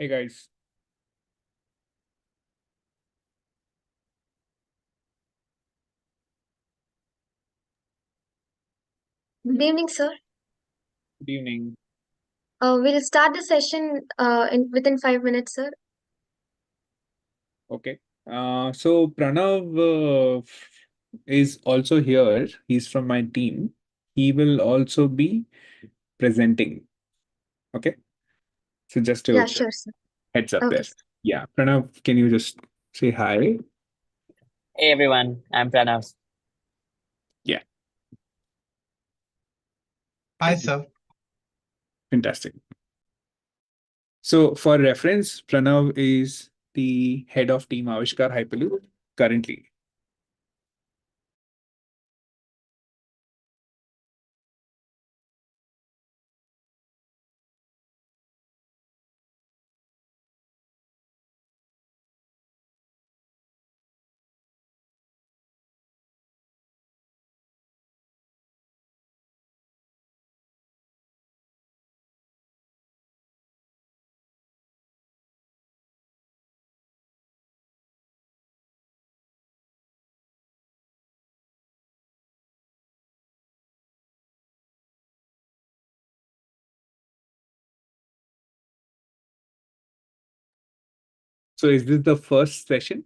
Hey guys, Good evening, sir. good evening. We'll start the session within 5 minutes, sir. Okay. So Pranav is also here. He's from my team. He will also be presenting. Okay. So just Yeah, to sure, sir. heads up there. Okay, sir. Yeah. Pranav, can you just say hi? Hey everyone, I'm Pranav. Yeah. Hi, sir. Fantastic. So for reference, Pranav is the head of team Avishkar Hyperloop currently. So is this the first session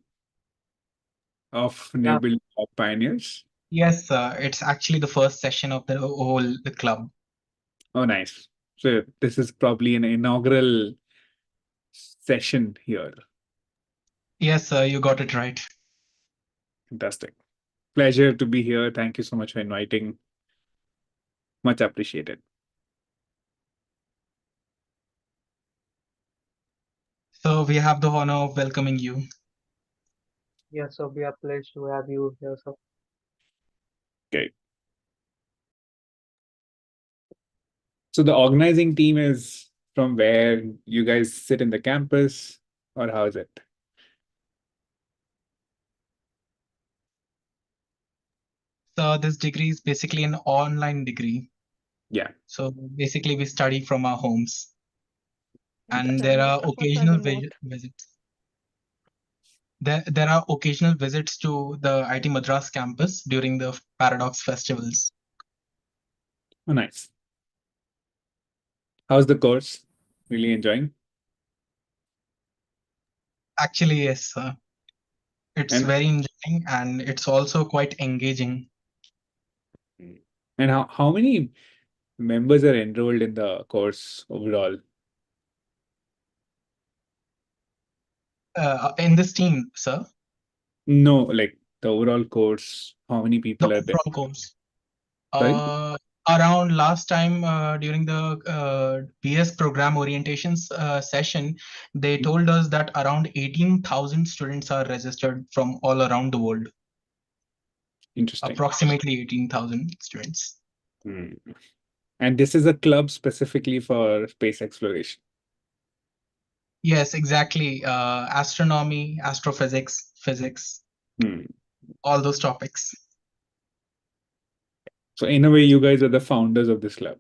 of Yeah. Nebula Pioneers? Yes, it's actually the first session of the club. Oh, nice. So this is probably an inaugural session here. Yes, sir, you got it right. Fantastic. Pleasure to be here. Thank you so much for inviting. Much appreciated. So we have the honor of welcoming you. Yes, so we are pleased to have you here, sir. Okay. So the organizing team is from where you guys sit in the campus, or how is it? So this degree is basically an online degree. Yeah. So basically we study from our homes. And That's there most are of us occasional remote. visits. There are occasional visits to the IT Madras campus during the Paradox festivals. Oh, nice. How's the course? Really enjoying? Actually, yes, sir. It's And very enjoying and it's also quite engaging. and how many members are enrolled in the course overall? In this team, sir, No, like the overall course, how many the people are there? overall course. Sorry? Around last time during the BS program orientations session, they told us that around 18,000 students are registered from all around the world. Interesting. Approximately 18,000 students. Hmm. And this is a club specifically for space exploration. Yes, exactly. Astronomy, astrophysics, physics, Hmm. all those topics. So in a way, you guys are the founders of this club.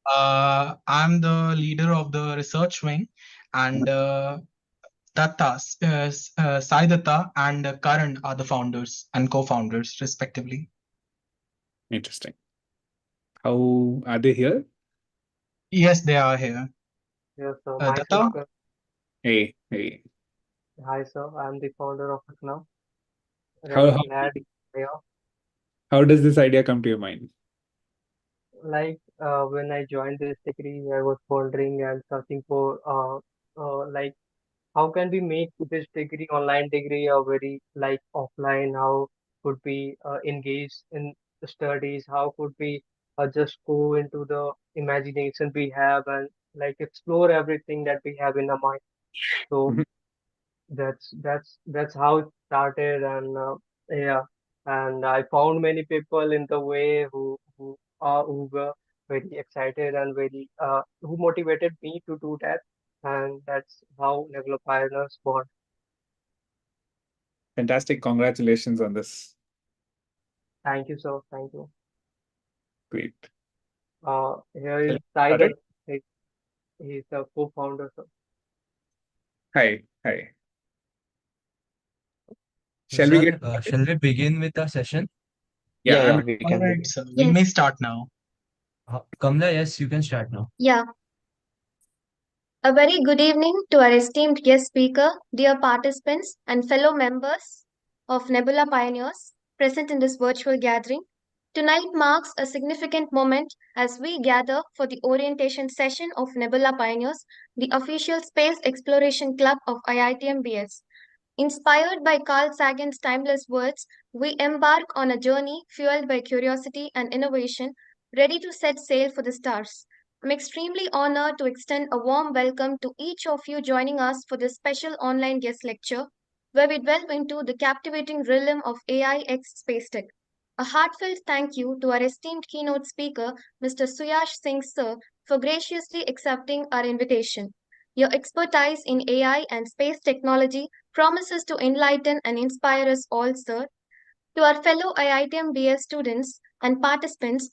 I'm the leader of the research wing, and Datta, Sai Datta and Karan are the founders and co-founders, respectively. Interesting. How are they here? Yes, they are here. Yes, so myself, Datta, Hey, hey. hi, sir. I'm the founder of it now. How Really how glad here. how does this idea come to your mind? Like when I joined this degree, I was wondering and searching for like how can we make this degree, online degree, a very like offline? How could we engage in the studies? How could we just go into the imagination we have and like explore everything that we have in our mind? So Mhm. that's how it started, and yeah, and I found many people in the way who were very excited and very who motivated me to do that, and that's how Nebula Pioneers born. Fantastic. Congratulations on this. Thank you, sir. Thank you. Great. Here Shall is we get started? Saidat. He's the co-founder, sir. Hi. Hi. Shall we get started? Shall we begin with the session? Yeah, Yeah, I'm we All can right, begin. sir. We may Yes. start now. Kamla, yes, you can start now. Yeah. A very good evening to our esteemed guest speaker, dear participants, and fellow members of Nebula Pioneers present in this virtual gathering. Tonight marks a significant moment as we gather for the orientation session of Nebula Pioneers, the official space exploration club of IITM-BS. Inspired by Carl Sagan's timeless words, we embark on a journey fueled by curiosity and innovation, ready to set sail for the stars. I'm extremely honored to extend a warm welcome to each of you joining us for this special online guest lecture, where we delve into the captivating realm of AI x space tech. A heartfelt thank you to our esteemed keynote speaker, Mr. Suyash Singh Sir, for graciously accepting our invitation. Your expertise in AI and space technology promises to enlighten and inspire us all, sir. To our fellow IITM BS students and participants,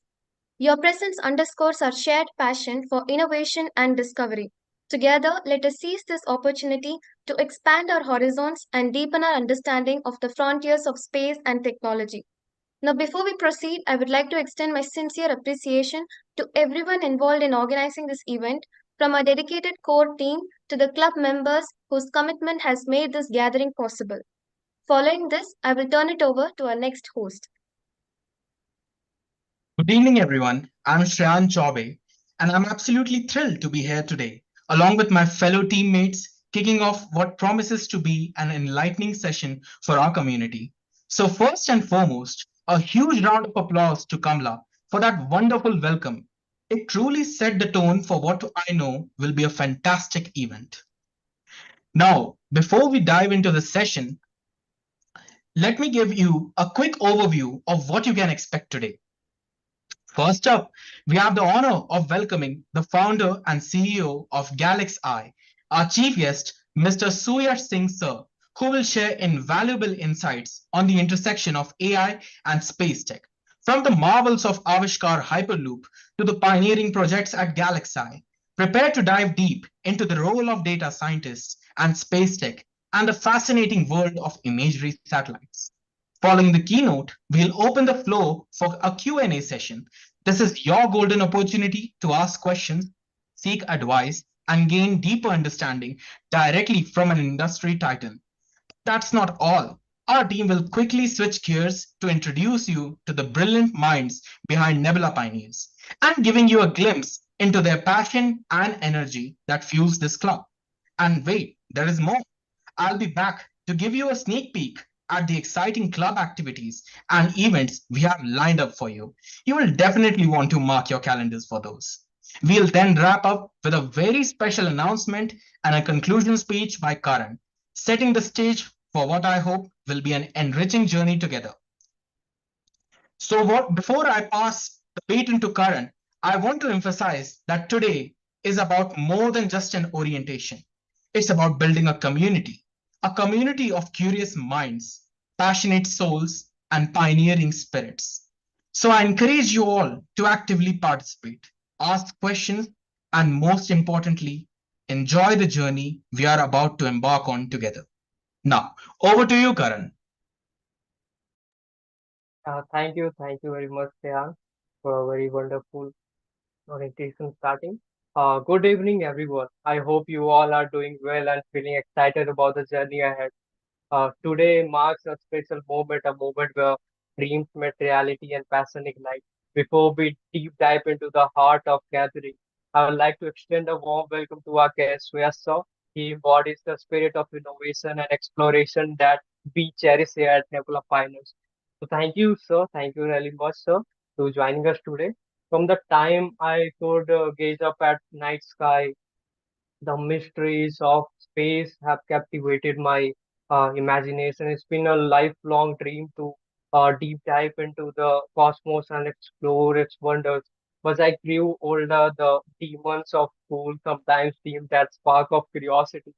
your presence underscores our shared passion for innovation and discovery. Together, let us seize this opportunity to expand our horizons and deepen our understanding of the frontiers of space and technology. Now, before we proceed, I would like to extend my sincere appreciation to everyone involved in organizing this event, from our dedicated core team to the club members whose commitment has made this gathering possible. Following this, I will turn it over to our next host. Good evening, everyone. I'm Shreyan Chaube, and I'm absolutely thrilled to be here today, along with my fellow teammates, kicking off what promises to be an enlightening session for our community. So, first and foremost, a huge round of applause to Kamla for that wonderful welcome. It truly set the tone for what I know will be a fantastic event. Now, before we dive into the session, let me give you a quick overview of what you can expect today. First up, we have the honor of welcoming the founder and CEO of GalaxEye, our chief guest, Mr. Suyash Singh Sir, who will share invaluable insights on the intersection of AI and space tech. From the marvels of Avishkar Hyperloop to the pioneering projects at GalaxEye, prepare to dive deep into the role of data scientists and space tech and the fascinating world of imagery satellites. Following the keynote, we'll open the floor for a Q&A session. This is your golden opportunity to ask questions, seek advice, and gain deeper understanding directly from an industry titan. That's not all. Our team will quickly switch gears to introduce you to the brilliant minds behind Nebula Pioneers and giving you a glimpse into their passion and energy that fuels this club. And wait, there is more. I'll be back to give you a sneak peek at the exciting club activities and events we have lined up for you. You will definitely want to mark your calendars for those. We'll then wrap up with a very special announcement and a conclusion speech by Karan, setting the stage for what I hope will be an enriching journey together. So, before I pass the baton to Karan, I want to emphasize that today is about more than just an orientation. It's about building a community of curious minds, passionate souls, and pioneering spirits. So, I encourage you all to actively participate, ask questions, and most importantly, enjoy the journey we are about to embark on together. Now, over to you, Karan. Thank you very much, Priyank, for a very wonderful orientation starting. Good evening, everyone. I hope you all are doing well and feeling excited about the journey ahead. Today marks a special moment, a moment where dreams met reality and passion ignite. Before we deep dive into the heart of gathering, I would like to extend a warm welcome to our guest, Suyasa. He embodies the spirit of innovation and exploration that we cherish here at Nebula Pioneers. So thank you, sir. Thank you really much, sir, to joining us today. From the time I could gaze up at night sky, the mysteries of space have captivated my imagination. It's been a lifelong dream to deep dive into the cosmos and explore its wonders. As I grew older, the demons of school sometimes seemed that spark of curiosity.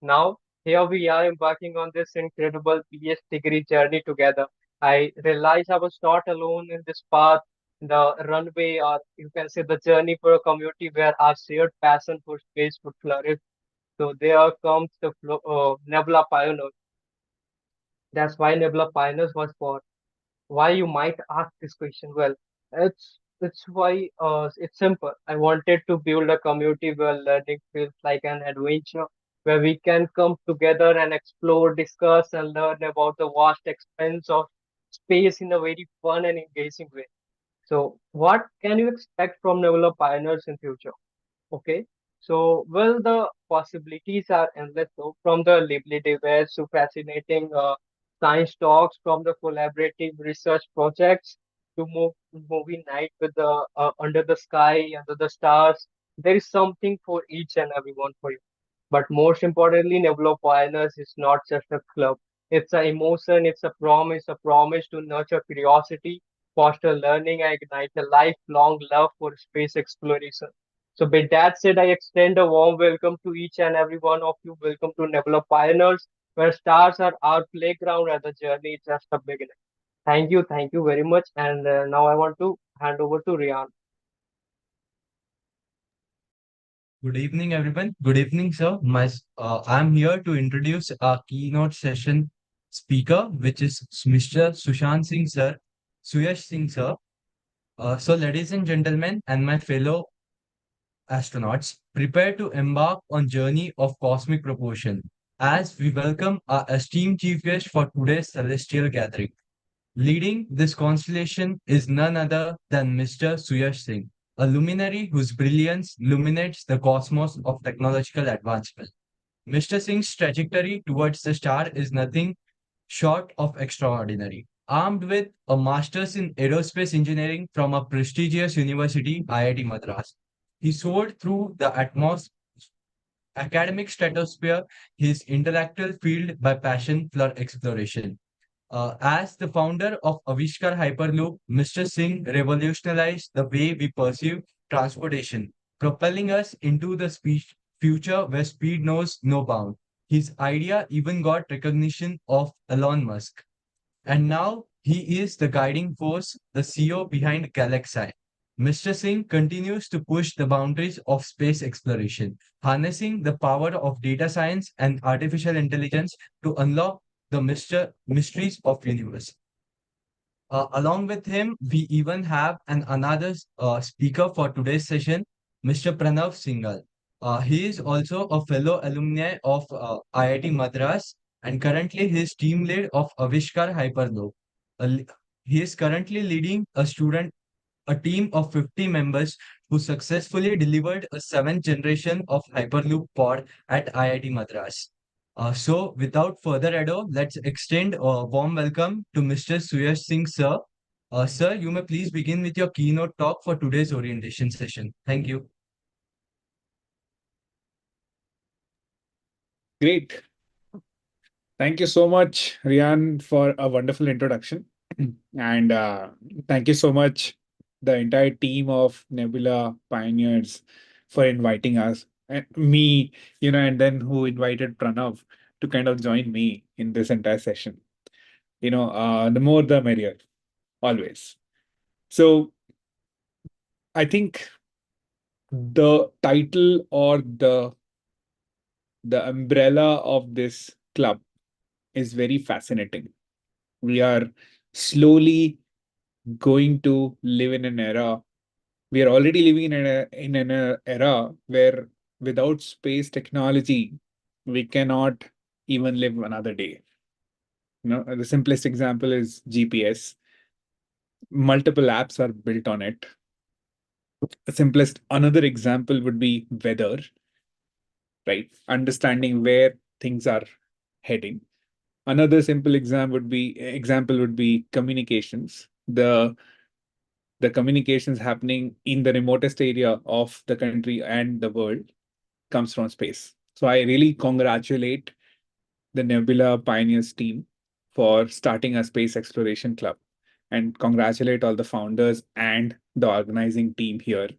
Now, here we are embarking on this incredible BS degree journey together. I realized I was not alone in this path, the runway, or you can say the journey for a community where our shared passion for space would flourish. So there comes the Nebula Pioneers. That's why Nebula Pioneers was born. Why, you might ask this question? Well, it's why it's simple. I wanted to build a community where learning feels like an adventure, where we can come together and explore, discuss, and learn about the vast expanse of space in a very fun and engaging way. So, what can you expect from Nebula Pioneers in future? Okay. So, well, the possibilities are endless. So, from the lively debates to fascinating science talks, from the collaborative research projects to movie night with the under the sky, under the stars, there is something for each and everyone for you. But most importantly, Nebula Pioneers is not just a club. It's an emotion, it's a promise to nurture curiosity, foster learning, and ignite a lifelong love for space exploration. So, with that said, I extend a warm welcome to each and every one of you. Welcome to Nebula Pioneers, where stars are our playground and the journey is just a beginning. Thank you very much. And now I want to hand over to Rian. Good evening, everyone. Good evening, sir. I'm here to introduce our keynote session speaker, which is Mr. Sushant Singh, sir, Suyash Singh, sir. So, ladies and gentlemen, and my fellow astronauts, prepare to embark on journey of cosmic proportion as we welcome our esteemed chief guest for today's celestial gathering. Leading this constellation is none other than Mr. Suyash Singh, a luminary whose brilliance illuminates the cosmos of technological advancement. Mr. Singh's trajectory towards the star is nothing short of extraordinary. Armed with a master's in aerospace engineering from a prestigious university, IIT Madras, he soared through the academic stratosphere, his intellectual fueled by passion for exploration. As the founder of Avishkar Hyperloop, Mr. Singh revolutionized the way we perceive transportation, propelling us into the future where speed knows no bound. His idea even got recognition of Elon Musk. And now he is the guiding force, the CEO behind Galaxy. Mr. Singh continues to push the boundaries of space exploration, harnessing the power of data science and artificial intelligence to unlock the mysteries of universe. Along with him, we even have another speaker for today's session, Mr. Pranav Singhal. He is also a fellow alumni of IIT Madras and currently his team lead of Avishkar Hyperloop. Uh, he is currently leading a team of 50 members who successfully delivered a seventh generation of Hyperloop pod at IIT Madras. So, without further ado, let's extend a warm welcome to Mr. Suyash Singh, sir. Sir, you may please begin with your keynote talk for today's orientation session. Thank you. Great. Thank you so much, Rian, for a wonderful introduction. And thank you so much, the entire team of Nebula Pioneers, for inviting us. And me, and then who invited Pranav to kind of join me in this entire session. The more the merrier, always. So I think the title or the umbrella of this club is very fascinating. We are slowly going to live in an era. We are already living in an era where without space technology, we cannot even live another day. The simplest example is GPS. Multiple apps are built on it. The simplest another example would be weather, right? Understanding where things are heading. Another simple example would be communications. The communications happening in the remotest area of the country and the world comes from space. So I really congratulate the Nebula Pioneers team for starting a space exploration club and congratulate all the founders and the organizing team here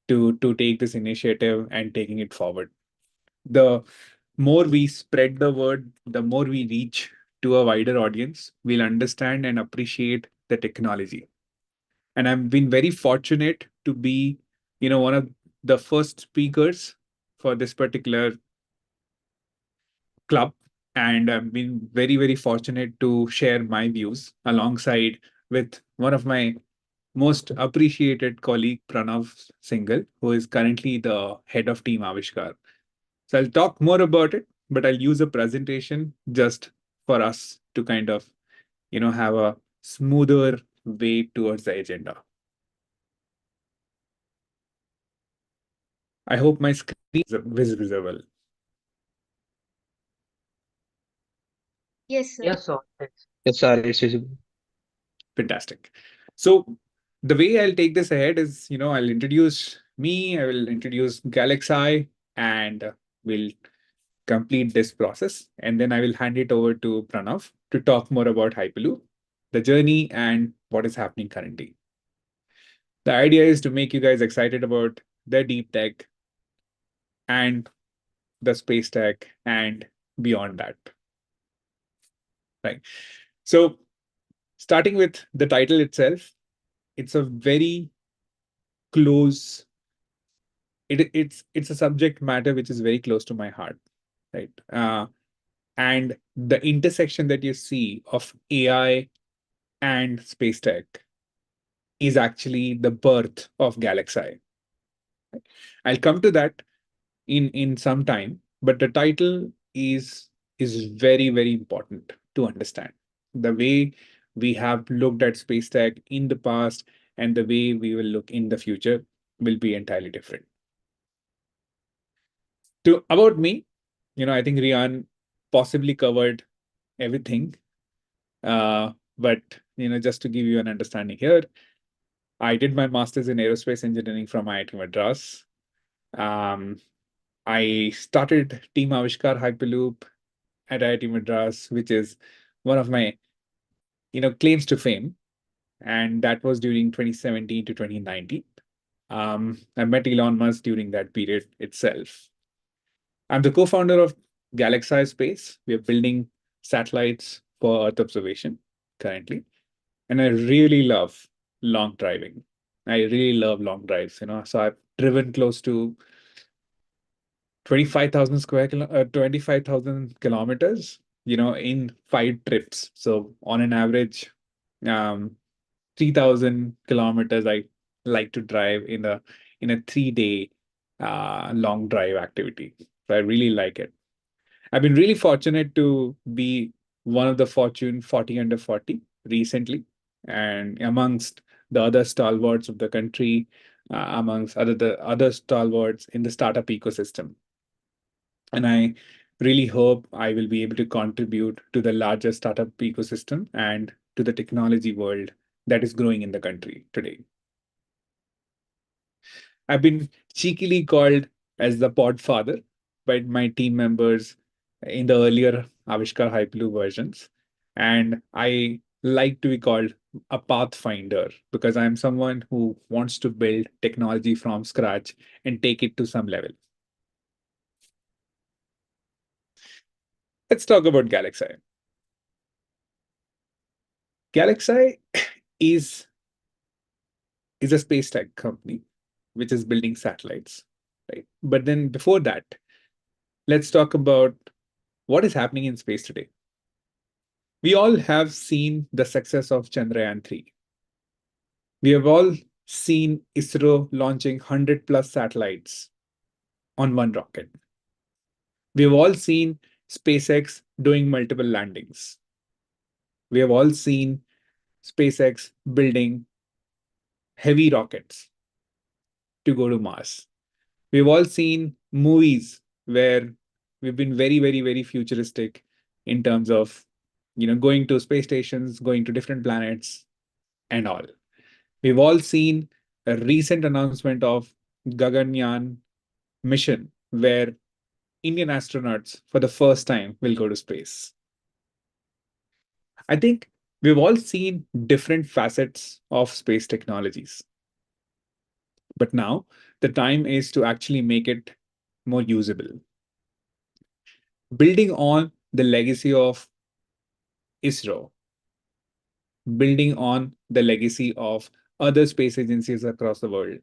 to take this initiative and taking it forward. The more we spread the word, the more we reach to a wider audience, we'll understand and appreciate the technology. And I've been very fortunate to be, one of the first speakers for this particular club, and I've been very, very fortunate to share my views alongside with one of my most appreciated colleague, Pranav Singhal, who is currently the head of Team Avishkar. So I'll talk more about it, but I'll use a presentation just for us to kind of, have a smoother way towards the agenda. I hope my screen is visible. Yes, sir. Yes, sir. Yes, sir, it's visible. Fantastic. So the way I'll take this ahead is, I'll introduce me, I will introduce Galaxy, and we'll complete this process. And then I will hand it over to Pranav to talk more about Hyperloop, the journey, and what is happening currently. The idea is to make you guys excited about the deep tech and the space tech and beyond that. Right. So starting with the title itself, it's a very close, it's a subject matter which is very close to my heart, right? And the intersection that you see of AI and space tech is actually the birth of Galaxy. I'll come to that in some time, but the title is very, very important to understand. The way we have looked at space tech in the past and the way we will look in the future will be entirely different. To about me, I think Rian possibly covered everything. But just to give you an understanding here, I did my master's in aerospace engineering from IIT Madras. Um, I started Team Avishkar Hyperloop at IIT Madras, which is one of my claims to fame, and that was during 2017 to 2019. I met Elon Musk during that period itself. I'm the co-founder of Galaxy Space. We are building satellites for Earth observation currently. And I really love long driving. I really love long drives, So I've driven close to 25,000 kilometers, in 5 trips. So on an average, 3,000 kilometers I like to drive in a 3 day long drive activity. So I really like it. I've been really fortunate to be one of the Fortune 40 under 40 recently, and amongst the other stalwarts of the country, amongst the other stalwarts in the startup ecosystem. And I really hope I will be able to contribute to the larger startup ecosystem and to the technology world that is growing in the country today. I've been cheekily called as the pod father by my team members in the earlier Avishkar Hyperloop versions. And I like to be called a pathfinder because I'm someone who wants to build technology from scratch and take it to some level. Let's talk about Galaxy. Galaxy is a space tech company which is building satellites, right? But then before that, let's talk about what is happening in space today. We all have seen the success of Chandrayaan 3. We have all seen ISRO launching 100 plus satellites on one rocket. We have all seen SpaceX doing multiple landings. We have all seen SpaceX building heavy rockets to go to Mars. We've all seen movies where we've been very, very, very futuristic in terms of, going to space stations, going to different planets and all. We've all seen a recent announcement of Gaganyaan mission where Indian astronauts for the first time will go to space. I think we've all seen different facets of space technologies. But now the time is to actually make it more usable. Building on the legacy of ISRO, building on the legacy of other space agencies across the world,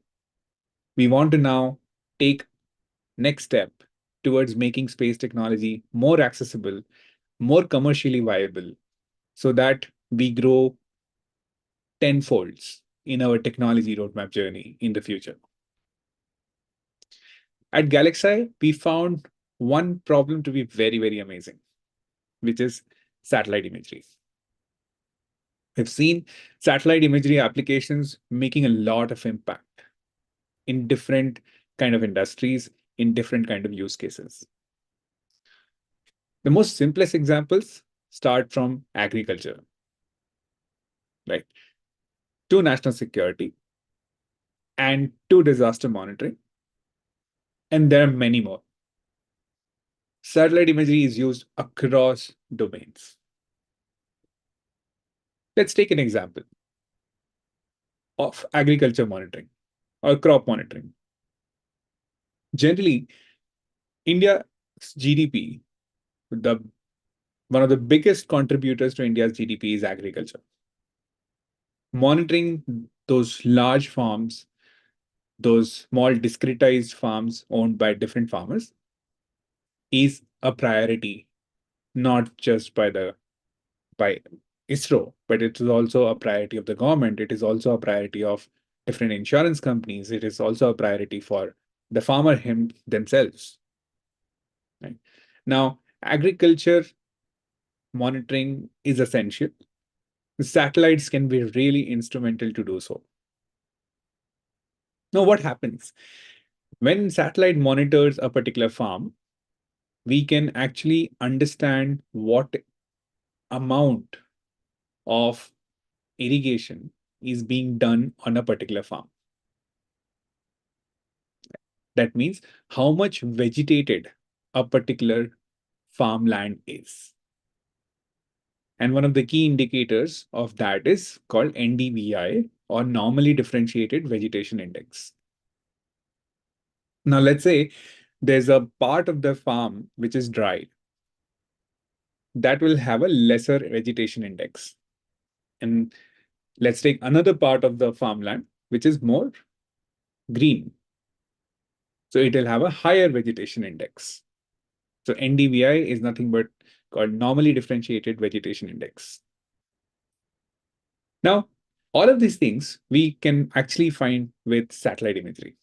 we want to now take next step towards making space technology more accessible, more commercially viable, so that we grow tenfolds in our technology roadmap journey in the future. At Galaxy, we found one problem to be very, very amazing, which is satellite imagery. We've seen satellite imagery applications making a lot of impact in different kind of industries, in different kind of use cases. The most simplest examples start from agriculture, right? To national security and to disaster monitoring. And there are many more. Satellite imagery is used across domains. Let's take an example of agriculture monitoring or crop monitoring. Generally, India's GDP, one of the biggest contributors to India's GDP is agriculture. Monitoring those large farms, those small discretized farms owned by different farmers, is a priority, not just by ISRO, but it is also a priority of the government. It is also a priority of different insurance companies. It is also a priority for the farmer themselves. Right? Now, agriculture monitoring is essential. Satellites can be really instrumental to do so. Now, what happens? When satellite monitors a particular farm, we can actually understand what amount of irrigation is being done on a particular farm. That means how much vegetated a particular farmland is. And one of the key indicators of that is called NDVI, or Normally Differentiated Vegetation Index. Now, let's say there's a part of the farm which is dry. That will have a lesser vegetation index. And let's take another part of the farmland, which is more green. So it will have a higher vegetation index. So NDVI is nothing but called Normally Differentiated Vegetation Index. Now, all of these things we can actually find with satellite imagery.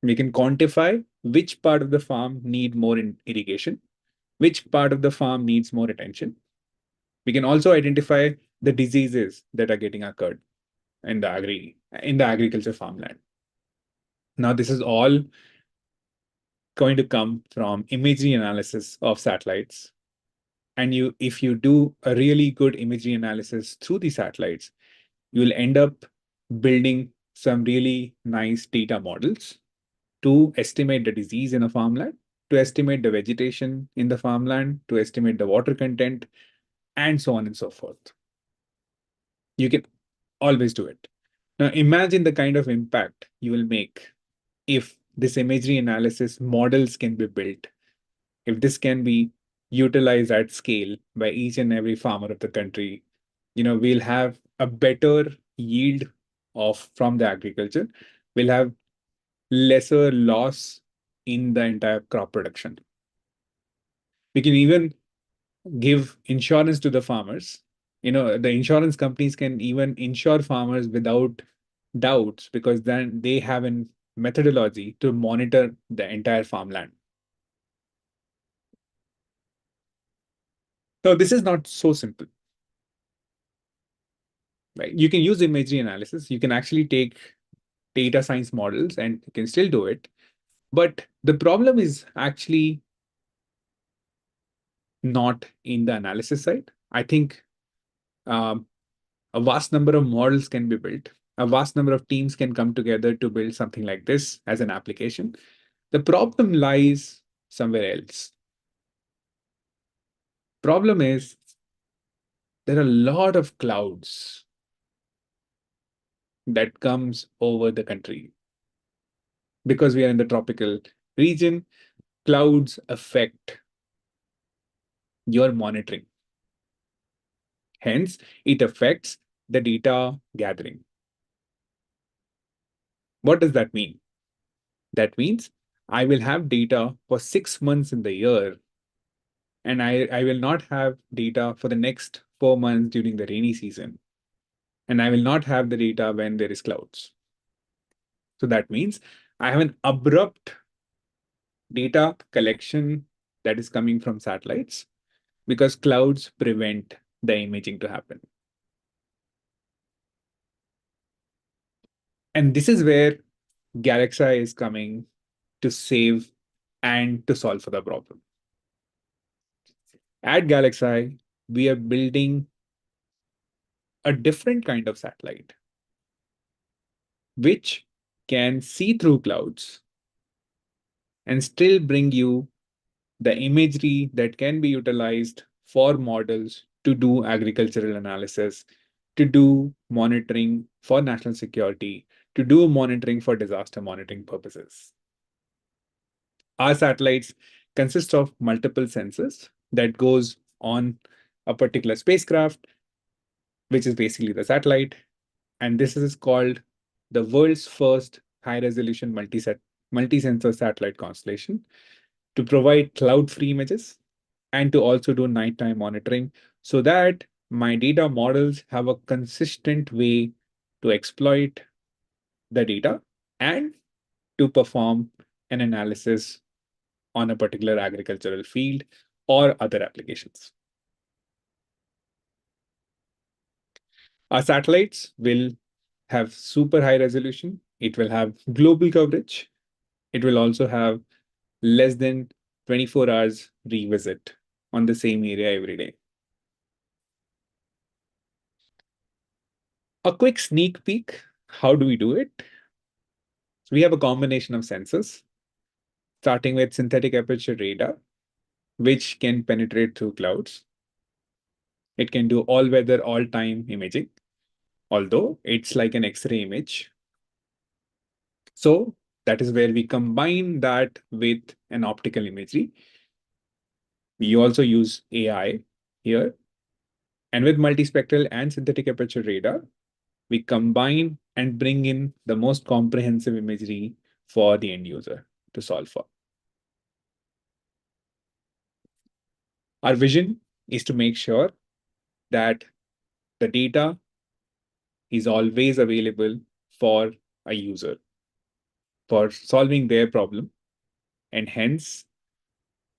We can quantify which part of the farm need more irrigation, which part of the farm needs more attention. We can also identify the diseases that are getting occurred in the agriculture farmland. Now, this is all going to come from imagery analysis of satellites. And if you do a really good imagery analysis through the satellites, you will end up building some really nice data models to estimate the disease in a farmland, to estimate the vegetation in the farmland, to estimate the water content, and so on and so forth. You can always do it. Now, imagine the kind of impact you will make if this imagery analysis models can be built, if this can be utilized at scale by each and every farmer of the country. We'll have a better yield from the agriculture. We'll have lesser loss in the entire crop production. We can even give insurance to the farmers. The insurance companies can even insure farmers without doubts, because then they have a methodology to monitor the entire farmland. So this is not so simple. Right? You can use imagery analysis. You can actually take data science models and you can still do it. But the problem is actually not in the analysis side. I think a vast number of models can be built. A vast number of teams can come together to build something like this as an application. The problem lies somewhere else. Problem is there are a lot of clouds that comes over the country. Because we are in the tropical region, clouds affect your monitoring. Hence, it affects the data gathering. What does that mean? That means I will have data for 6 months in the year, and I will not have data for the next 4 months during the rainy season. And I will not have the data when there is clouds. So that means I have an abrupt data collection that is coming from satellites because clouds prevent the imaging to happen. And this is where Galaxy is coming to save and to solve for the problem. At Galaxy, we are building a different kind of satellite, which can see through clouds and still bring you the imagery that can be utilized for models to do agricultural analysis, to do monitoring for national security, to do monitoring for disaster monitoring purposes. Our satellites consist of multiple sensors that goes on a particular spacecraft, which is basically the satellite. And this is called the world's first high-resolution multi-sensor satellite constellation to provide cloud-free images and to also do nighttime monitoring so that my data models have a consistent way to exploit the data and to perform an analysis on a particular agricultural field or other applications. Our satellites will have super high resolution. It will have global coverage. It will also have less than 24 hours revisit on the same area every day. A quick sneak peek. How do we do it? We have a combination of sensors, starting with synthetic aperture radar, which can penetrate through clouds. It can do all weather, all time imaging, although it's like an X-ray image. So that is where we combine that with an optical imagery. We also use AI here. And with multispectral and synthetic aperture radar, we combine and bring in the most comprehensive imagery for the end user to solve for. Our vision is to make sure that the data is always available for a user for solving their problem. And hence,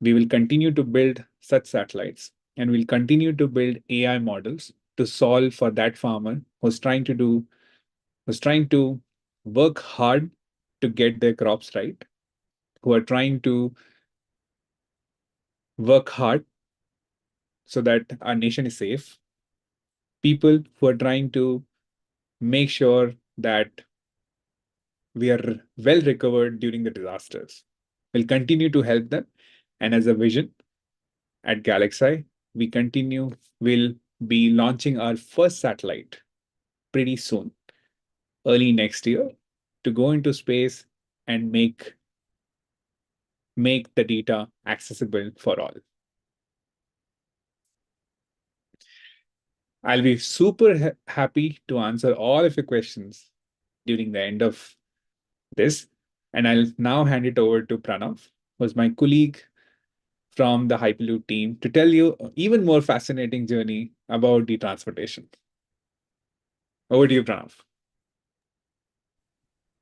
we will continue to build such satellites and we'll continue to build AI models to solve for that farmer who's trying to work hard to get their crops right, who are trying to work hard so that our nation is safe, people who are trying to make sure that we are well recovered during the disasters. We'll continue to help them. And as a vision at Galaxy, we'll be launching our first satellite pretty soon, early next year, to go into space and make the data accessible for all. I'll be super happy to answer all of your questions during the end of this. And I'll now hand it over to Pranav, who's my colleague from the Hyperloop team, to tell you even more fascinating journey about the transportation. Over to you, Pranav.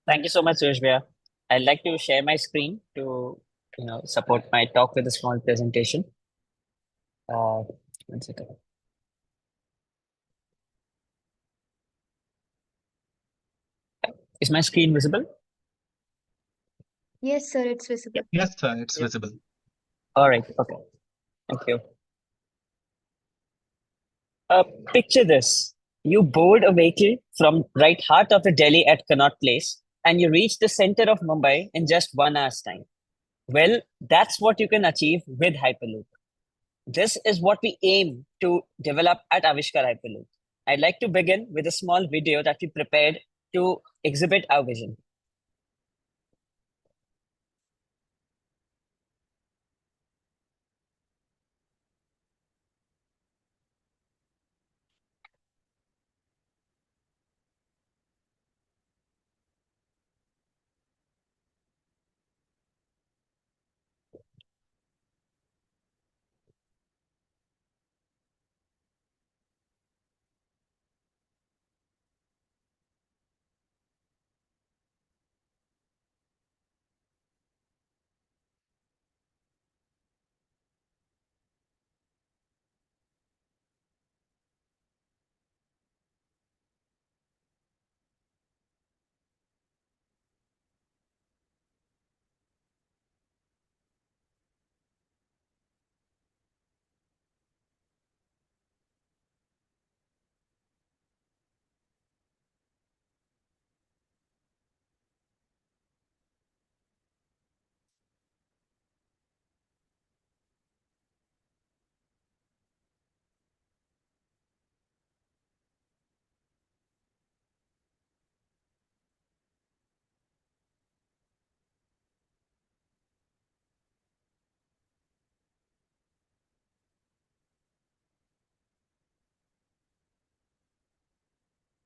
Thank you so much, Sureshbhaiya. I'd like to share my screen to support my talk with a small presentation. One second. Is my screen visible? Yes, sir, it's visible. Yes, sir, it's visible. All right. Okay. Thank you. Picture this. You board a vehicle from right heart of the Delhi at Connaught Place, and you reach the center of Mumbai in just 1 hour's time. Well, that's what you can achieve with Hyperloop. This is what we aim to develop at Avishkar Hyperloop. I'd like to begin with a small video that we prepared to exhibit our vision.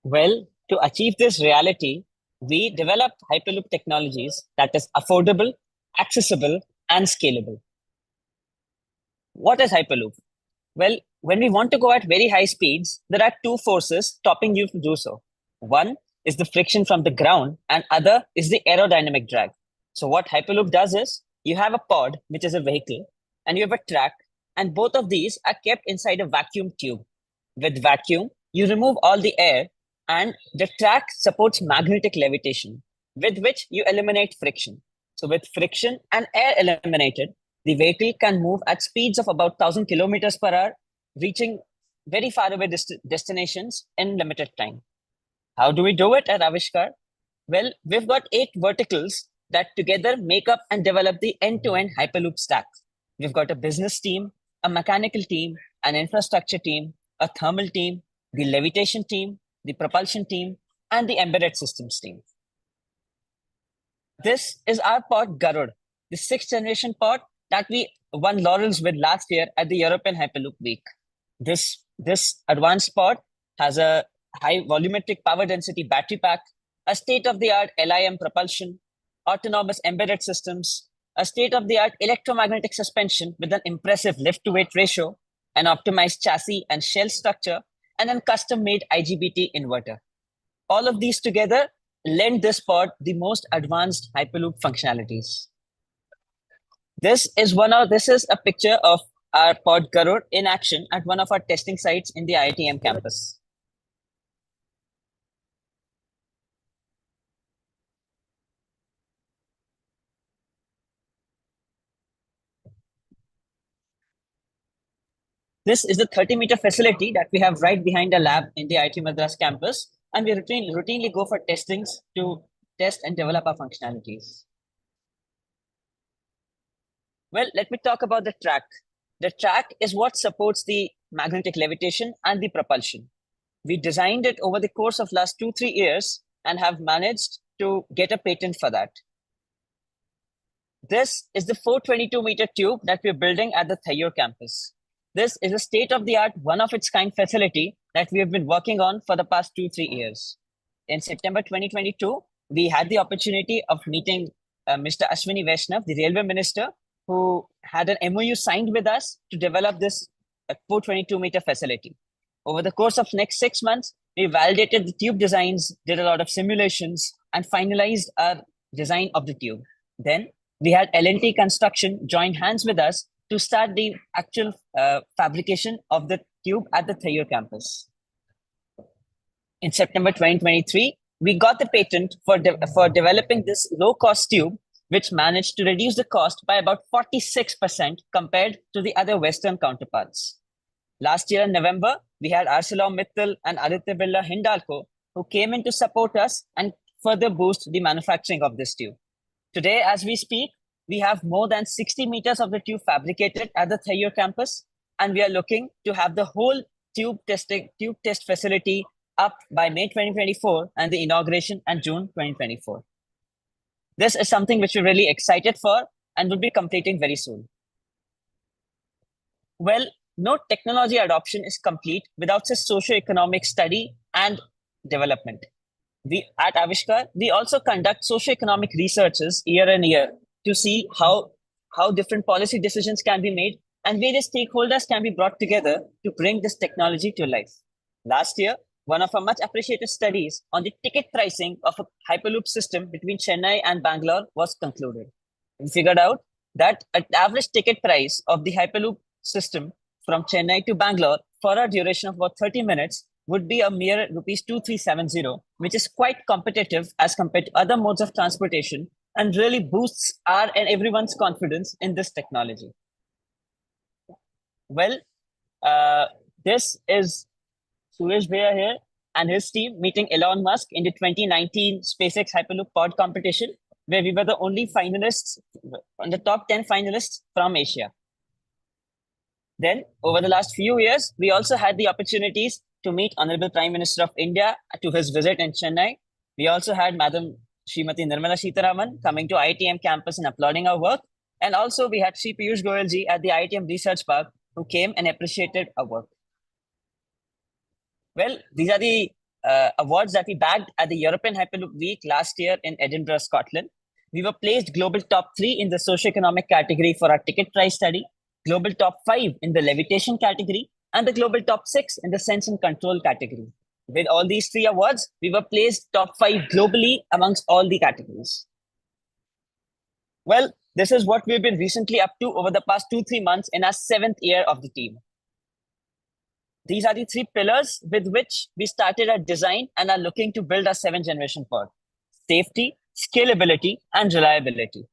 Well, to achieve this reality, we developed Hyperloop technologies that is affordable, accessible, and scalable. What is Hyperloop? Well, when we want to go at very high speeds, there are two forces stopping you to do so. One is the friction from the ground, and other is the aerodynamic drag. So what Hyperloop does is you have a pod, which is a vehicle, and you have a track, and both of these are kept inside a vacuum tube. With vacuum, you remove all the air, and the track supports magnetic levitation, with which you eliminate friction. So with friction and air eliminated, the vehicle can move at speeds of about 1,000 kilometers per hour, reaching very far away destinations in limited time. How do we do it at Avishkar? Well, we've got 8 verticals that together make up and develop the end-to-end Hyperloop stack. We've got a business team, a mechanical team, an infrastructure team, a thermal team, the levitation team, the propulsion team, and the embedded systems team. This is our pod Garud, the 6th generation pod that we won laurels with last year at the European Hyperloop Week. This advanced pod has a high volumetric power density battery pack, a state-of-the-art LIM propulsion, autonomous embedded systems, a state-of-the-art electromagnetic suspension with an impressive lift-to-weight ratio, an optimized chassis and shell structure, and a custom-made IGBT inverter. All of these together lend this pod the most advanced Hyperloop functionalities. This is a picture of our pod Garud in action at one of our testing sites in the IITM campus. This is the 30-meter facility that we have right behind the lab in the IIT Madras campus, and we routinely go for testings to test and develop our functionalities. Well, let me talk about the track. The track is what supports the magnetic levitation and the propulsion. We designed it over the course of last 2-3 years and have managed to get a patent for that. This is the 422-meter tube that we're building at the Thayyur campus. This is a state-of-the-art, one-of-its-kind facility that we have been working on for the past 2-3 years. In September 2022, we had the opportunity of meeting Mr. Ashwini Vaishnav, the Railway Minister, who had an MOU signed with us to develop this 422-meter facility. Over the course of next 6 months, we validated the tube designs, did a lot of simulations, and finalized our design of the tube. Then we had L&T Construction join hands with us to start the actual fabrication of the tube at the Thayyur campus. In September 2023, we got the patent for developing this low-cost tube, which managed to reduce the cost by about 46% compared to the other Western counterparts. Last year in November, we had ArcelorMittal and Aditya Birla Hindalco who came in to support us and further boost the manufacturing of this tube. Today, as we speak, we have more than 60 meters of the tube fabricated at the Thayyur campus, and we are looking to have the whole tube test facility up by May 2024 and the inauguration in June 2024. This is something which we're really excited for and will be completing very soon. Well, no technology adoption is complete without a socio-economic study and development. We at Avishkar, we also conduct socio-economic researches year and year to see how different policy decisions can be made and various stakeholders can be brought together to bring this technology to life. Last year, one of our much appreciated studies on the ticket pricing of a Hyperloop system between Chennai and Bangalore was concluded. We figured out that an average ticket price of the Hyperloop system from Chennai to Bangalore for a duration of about 30 minutes would be a mere rupees 2370, which is quite competitive as compared to other modes of transportation and really boosts our and everyone's confidence in this technology. Well, this is Suresh Bhaiya here and his team meeting Elon Musk in the 2019 SpaceX Hyperloop pod competition, where we were the only finalists, on the top 10 finalists from Asia. Then, over the last few years, we also had the opportunities to meet Honorable Prime Minister of India to his visit in Chennai. We also had Madam Srimati Nirmala Sitharaman coming to IITM campus and applauding our work. And also we had Sri Piyush Goyal ji at the IITM Research Park who came and appreciated our work. Well, these are the awards that we bagged at the European Hyperloop Week last year in Edinburgh, Scotland. We were placed global top 3 in the socioeconomic category for our ticket price study, global top 5 in the levitation category, and the global top 6 in the sense and control category. With all these 3 awards, we were placed top 5 globally amongst all the categories. Well, this is what we've been recently up to over the past 2-3 months in our 7th year of the team. These are the 3 pillars with which we started our design and are looking to build our 7th generation pod: safety, scalability, and reliability.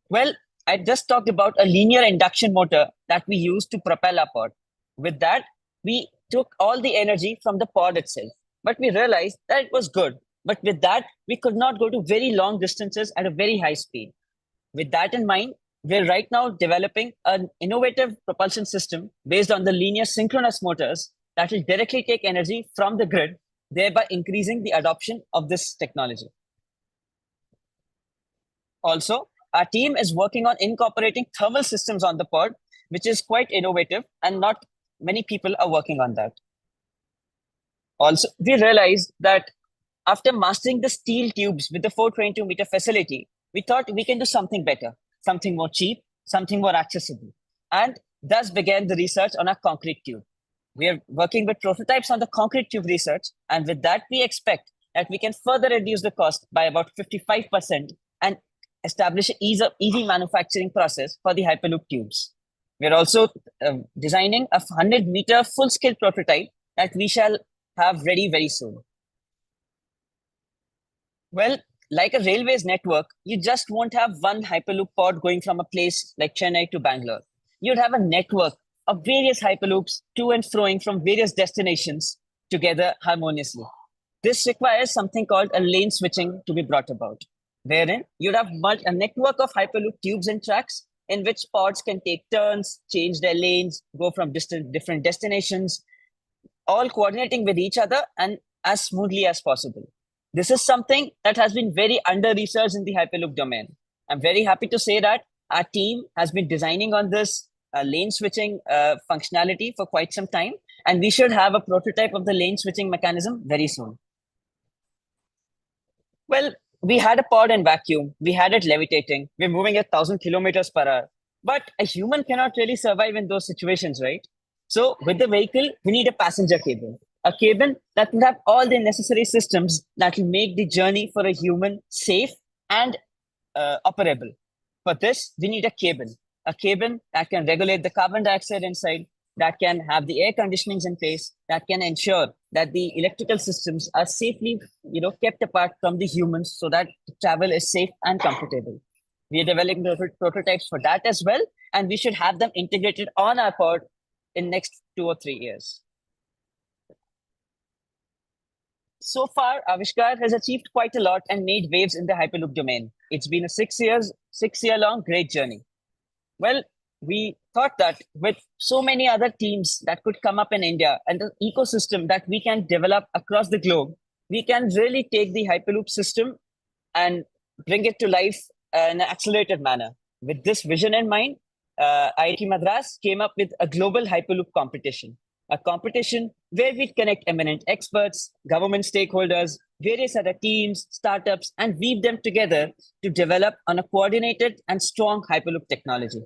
Well, I just talked about a linear induction motor that we use to propel our pod. With that, we took all the energy from the pod itself, but we realized that it was good. But with that, we could not go to very long distances at a very high speed. With that in mind, we're right now developing an innovative propulsion system based on the linear synchronous motors that will directly take energy from the grid, thereby increasing the adoption of this technology. Also, our team is working on incorporating thermal systems on the pod, which is quite innovative, and not many people are working on that. Also, we realized that after mastering the steel tubes with the 422-meter facility, we thought we can do something better, something more cheap, something more accessible. And thus began the research on our concrete tube. We are working with prototypes on the concrete tube research, and with that, we expect that we can further reduce the cost by about 55% and establish an easy manufacturing process for the Hyperloop tubes. We are also designing a 100-meter full-scale prototype that we shall have ready very soon. Well, like a railways network, you just won't have one Hyperloop pod going from a place like Chennai to Bangalore. You'd have a network of various Hyperloops to and froing from various destinations together harmoniously. This requires something called a lane switching to be brought about, wherein you'd have a network of Hyperloop tubes and tracks in which pods can take turns, change their lanes, go from different destinations, all coordinating with each other and as smoothly as possible. This is something that has been very under-researched in the Hyperloop domain. I'm very happy to say that our team has been designing on this lane switching functionality for quite some time, and we should have a prototype of the lane switching mechanism very soon. Well, we had a pod in vacuum, we had it levitating, we're moving at 1,000 kilometers per hour, but a human cannot really survive in those situations, right? So with the vehicle, we need a passenger cabin. A cabin that will have all the necessary systems that will make the journey for a human safe and operable. For this, we need a cabin that can regulate the carbon dioxide inside, that can have the air conditionings in place, that can ensure that the electrical systems are safely, kept apart from the humans so that travel is safe and comfortable. We are developing prototypes for that as well, and we should have them integrated on our pod in next 2 or 3 years. So far, Avishkar has achieved quite a lot and made waves in the Hyperloop domain. It's been a 6-year-long great journey. Well, we thought that with so many other teams that could come up in India and the ecosystem that we can develop across the globe, we can really take the Hyperloop system and bring it to life in an accelerated manner. With this vision in mind, IIT Madras came up with a global Hyperloop competition. A competition where we connect eminent experts, government stakeholders, various other teams, startups, and weave them together to develop on a coordinated and strong Hyperloop technology.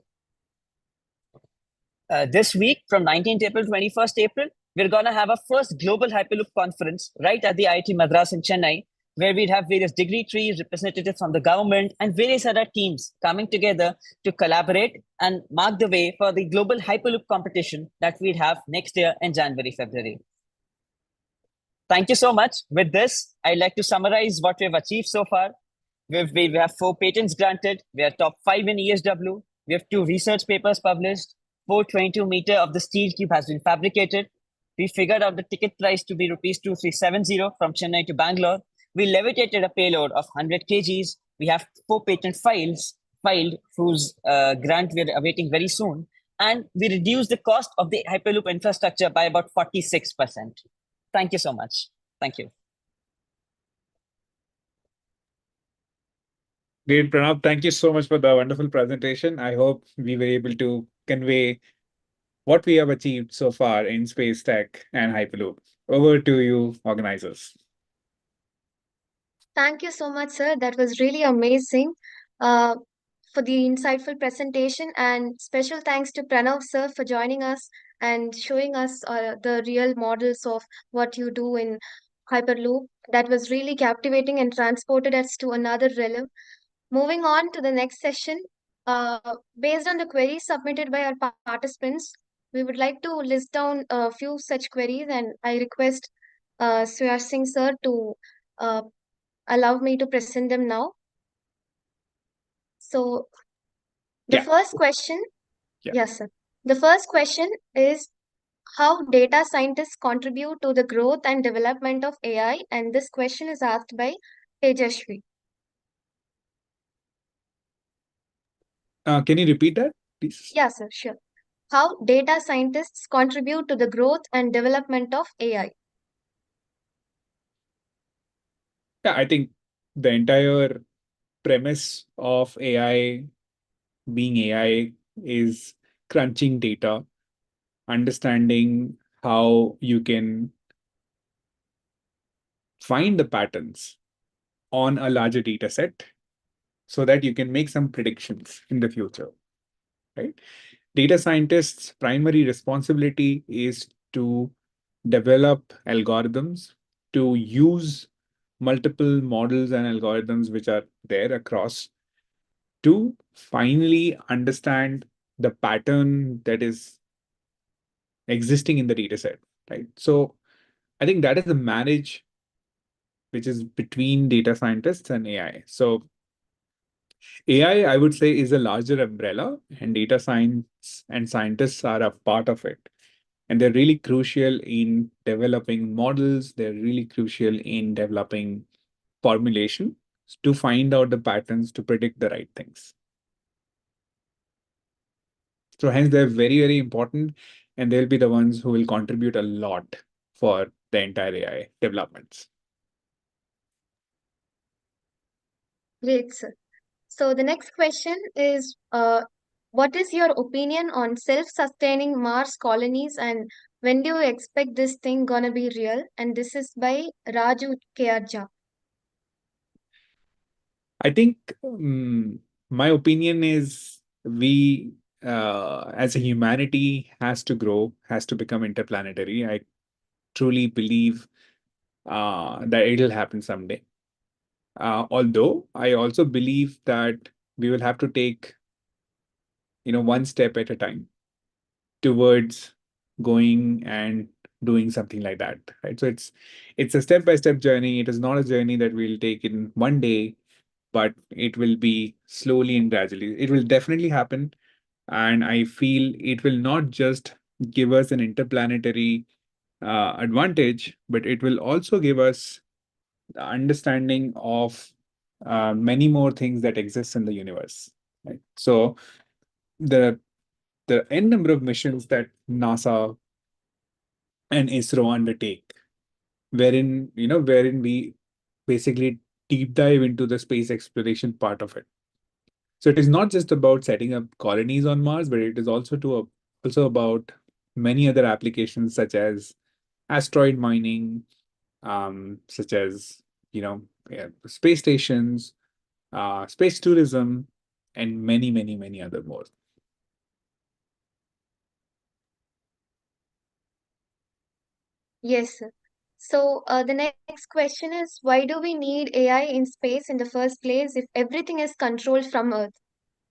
This week, from 19th April to 21st April, we're going to have a first global Hyperloop conference right at the IIT Madras in Chennai, where we'd have various degree trees, representatives from the government, and various other teams coming together to collaborate and mark the way for the global Hyperloop competition that we'd have next year in January, February. Thank you so much. With this, I'd like to summarize what we've achieved so far. We have 4 patents granted. We are top 5 in ESW. We have 2 research papers published. 422-meter of the steel tube has been fabricated. We figured out the ticket price to be rupees 2370 from Chennai to Bangalore. We levitated a payload of 100 kgs. We have 4 patent filed, whose grant we're awaiting very soon. And we reduced the cost of the Hyperloop infrastructure by about 46%. Thank you so much. Thank you. Great, Pranav. Thank you so much for the wonderful presentation. I hope we were able to convey what we have achieved so far in space tech and Hyperloop. Over to you, organizers. Thank you so much, sir. That was really amazing uh, for the insightful presentation. And special thanks to Pranav, sir, for joining us and showing us the real models of what you do in Hyperloop. That was really captivating and transported us to another realm. Moving on to the next session, based on the queries submitted by our participants, we would like to list down a few such queries, and I request Suyar Singh, sir, to uh, allow me to present them now. So the Yeah. first question, Yeah. yes, sir. The first question is how data scientists contribute to the growth and development of AI, and this question is asked by Tejashvi. Can you repeat that, please? Yes, sir, sure. How data scientists contribute to the growth and development of AI. Yeah, I think the entire premise of AI being AI is crunching data, understanding how you can find the patterns on a larger data set so that you can make some predictions in the future, right? Data scientists' primary responsibility is to develop algorithms, to use multiple models and algorithms which are there across to finally understand the pattern that is existing in the data set, right? So I think that is the marriage which is between data scientists and AI. So AI, I would say, is a larger umbrella, and data science and scientists are a part of it. And they're really crucial in developing models. They're really crucial in developing formulation to find out the patterns to predict the right things. So hence they're very, very important, and they'll be the ones who will contribute a lot for the entire AI developments. Great, sir. So the next question is, what is your opinion on self-sustaining Mars colonies, and when do you expect this thing gonna be real? And this is by Raju Kerja. I think my opinion is we, as a humanity, has to grow, has to become interplanetary. I truly believe that it'll happen someday. Although I also believe that we will have to take, one step at a time towards going and doing something like that, right? So it's a step-by-step journey. It is not a journey that we'll take in one day, but it will be slowly and gradually. It will definitely happen. And I feel it will not just give us an interplanetary advantage, but it will also give us the understanding of many more things that exist in the universe. Right? So the the n number of missions that NASA and ISRO undertake, wherein we basically deep dive into the space exploration part of it. So it is not just about setting up colonies on Mars, but it is also about many other applications such as asteroid mining, such as space stations, space tourism, and many, many, many other more. Yes, sir. So the next question is, why do we need AI in space in the first place if everything is controlled from Earth?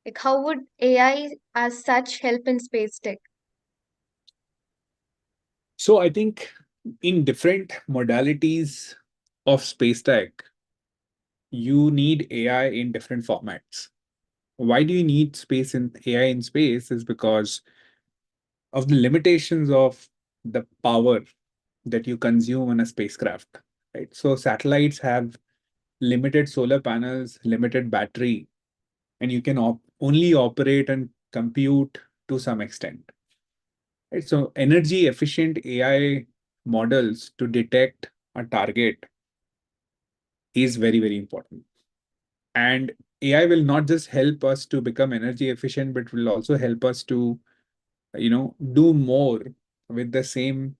Like, how would AI as such help in space tech? So I think in different modalities of space tech, you need AI in different formats. Why do you need space in AI in space is because of the limitations of the power that you consume on a spacecraft, right? So satellites have limited solar panels, limited battery, and you can only operate and compute to some extent. Right? So energy efficient AI models to detect a target is very, very important. And AI will not just help us to become energy efficient, but will also help us to do more with the same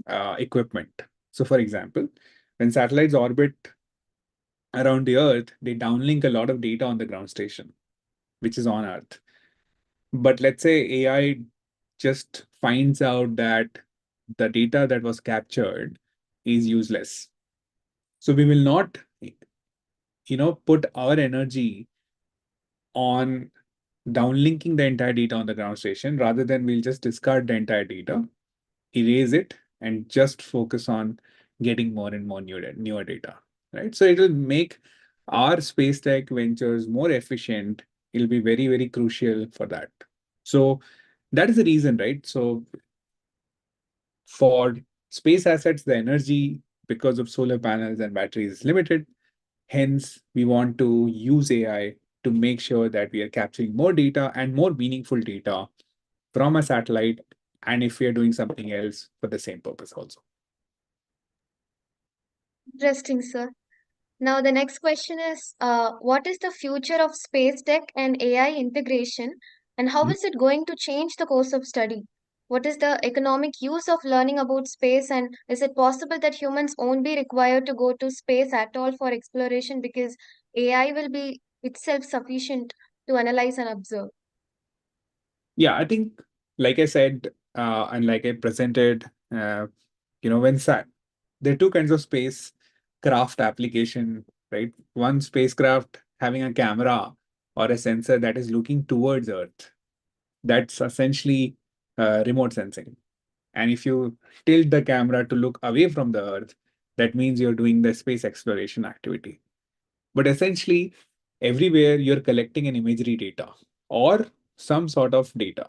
equipment. So, for example, when satellites orbit around the Earth, they downlink a lot of data on the ground station, which is on Earth. But let's say AI just finds out that the data that was captured is useless. So we will not, put our energy on downlinking the entire data on the ground station. Rather than we'll just discard the entire data, erase it, and just focus on getting more and more newer data, right? So it'll make our space tech ventures more efficient. It'll be very, very crucial for that. So that is the reason, right? So for space assets, the energy because of solar panels and batteries is limited. Hence, we want to use AI to make sure that we are capturing more data and more meaningful data from a satellite. And if we are doing something else for the same purpose also. Interesting, sir. Now, the next question is what is the future of space tech and AI integration, and how is it going to change the course of study? What is the economic use of learning about space, and is it possible that humans won't be required to go to space at all for exploration because AI will be itself sufficient to analyze and observe? Yeah, I think, like I said, and like I presented, when there are two kinds of spacecraft application, right? One spacecraft having a camera or a sensor that is looking towards Earth. That's essentially remote sensing. And if you tilt the camera to look away from the Earth, that means you're doing the space exploration activity. But essentially, everywhere you're collecting an imagery data or some sort of data.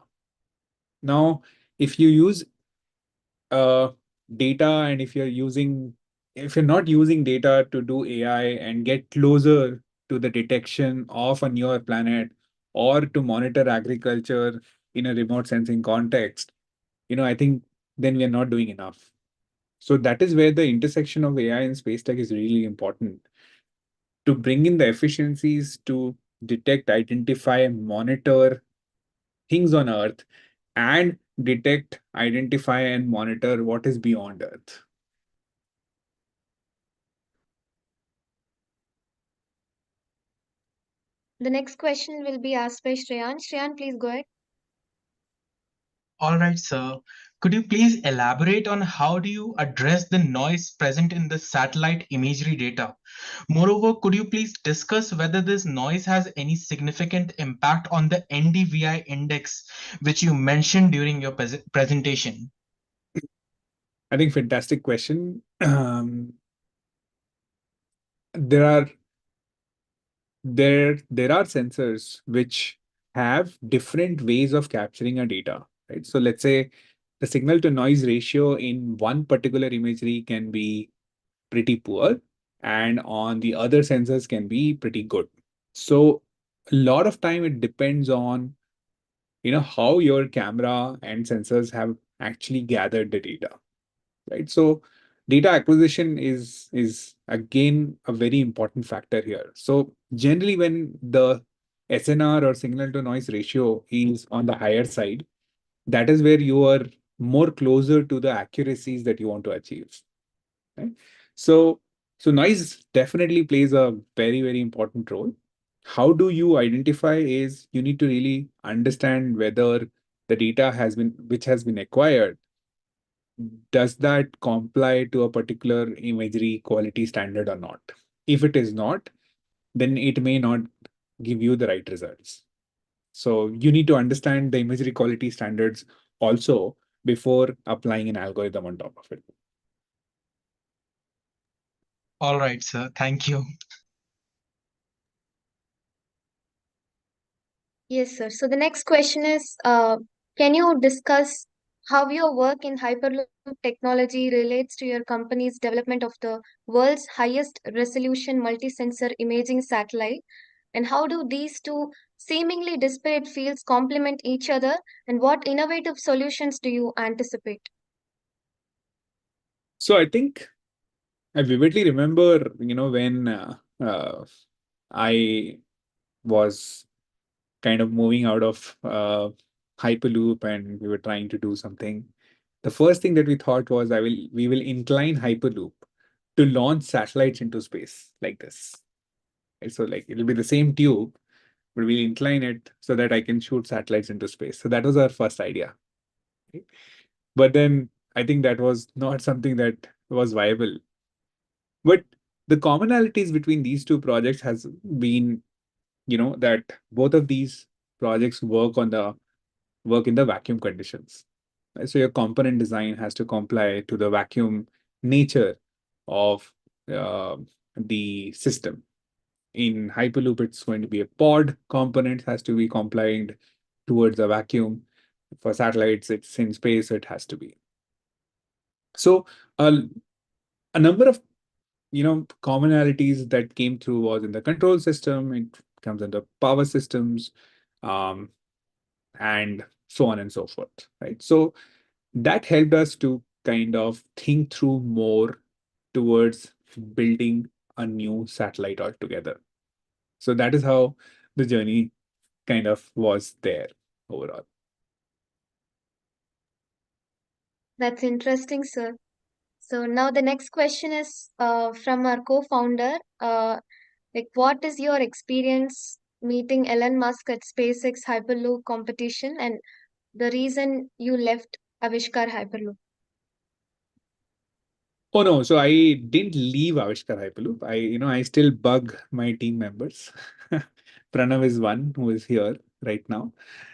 Now, if you use uh, data and if you're not using data to do AI and get closer to the detection of a newer planet or to monitor agriculture in a remote sensing context, I think then we are not doing enough. So that is where the intersection of AI and space tech is really important to bring in the efficiencies to detect, identify, and monitor things on Earth and detect, identify, and monitor what is beyond Earth. The next question will be asked by Shreyan. Shreyan, please go ahead. All right, sir. Could you please elaborate on how do you address the noise present in the satellite imagery data? Moreover, could you please discuss whether this noise has any significant impact on the NDVI index, which you mentioned during your presentation? I think fantastic question. There are there are sensors which have different ways of capturing a data, right? So let's say the signal to noise ratio in one particular imagery can be pretty poor, and on the other sensors can be pretty good. So a lot of time it depends on how your camera and sensors have actually gathered the data, right? So data acquisition is again a very important factor here. So generally when the SNR or signal to noise ratio is on the higher side, that is where you are more closer to the accuracies that you want to achieve, right? So noise definitely plays a very, very important role. How do you identify is you need to really understand whether the data which has been acquired, does that comply to a particular imagery quality standard or not? If it is not, then it may not give you the right results. So you need to understand the imagery quality standards also before applying an algorithm on top of it. All right, sir. Thank you. Yes, sir. So the next question is, can you discuss how your work in Hyperloop technology relates to your company's development of the world's highest resolution multi-sensor imaging satellite? And how do these two seemingly disparate fields complement each other? And what innovative solutions do you anticipate? So I think I vividly remember, when I was kind of moving out of Hyperloop and we were trying to do something, the first thing that we thought was we will incline Hyperloop to launch satellites into space like this. And so like it'll be the same tube, but we'll incline it so that I can shoot satellites into space. So that was our first idea. But then I think that was not something that was viable. But the commonalities between these two projects has been, that both of these projects work in the vacuum conditions. Right? So your component design has to comply to the vacuum nature of uh, the system. In Hyperloop, it's going to be a pod component, has to be compliant towards the vacuum. For satellites, it's in space, so it has to be. So a number of commonalities that came through was in the control system, it comes under power systems, um, and so on and so forth, right? So that helped us to kind of think through more towards building a new satellite altogether. So that is how the journey kind of was there overall. That's interesting, sir. So now the next question is from our co-founder. Like, what is your experience meeting Elon Musk at SpaceX Hyperloop competition and the reason you left Avishkar Hyperloop? Oh no, so I didn't leave Avishkar Hyperloop. I still bug my team members. Pranav is one who is here right now.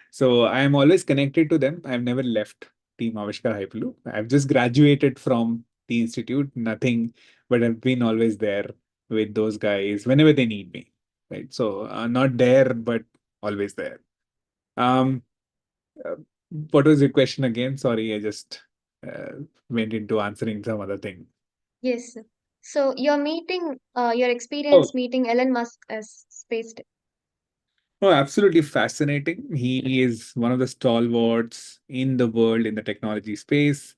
So I am always connected to them. I've never left Team Avishkar Hyperloop. I've just graduated from the institute, nothing, but I've been always there with those guys whenever they need me. Right. So not there, but always there. Um, uh, what was your question again? Sorry, I just uh, went into answering some other thing. Yes, sir. So your Oh, experience meeting Elon Musk as space. oh, absolutely fascinating. He is one of the stalwarts in the world in the technology space.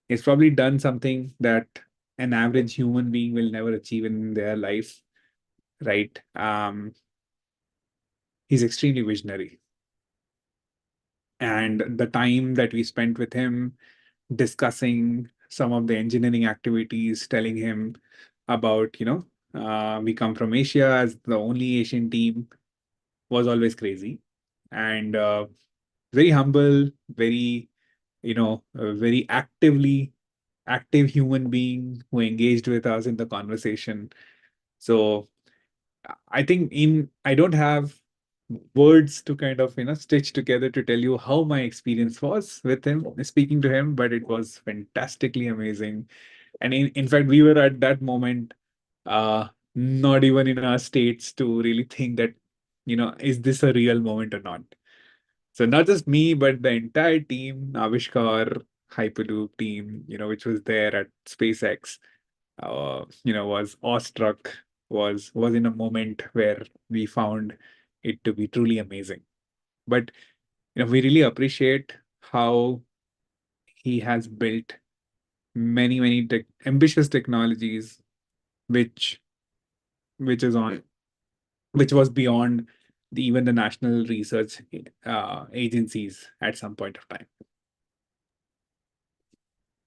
He's probably done something that an average human being will never achieve in their life, right? He's extremely visionary. And the time that we spent with him discussing some of the engineering activities, telling him about, we come from Asia as the only Asian team was always crazy. And very humble, very, very active human being who engaged with us in the conversation. So I think I don't have words to kind of stitch together to tell you how my experience was with him speaking to him, but it was fantastically amazing. And in fact, we were at that moment not even in our states to really think that, is this a real moment or not? So not just me, but the entire team, Avishkar, Hyperloop team, which was there at SpaceX, was awestruck, was in a moment where we found it to be truly amazing. But we really appreciate how he has built many ambitious technologies, which which is on which was beyond even the national research agencies at some point of time.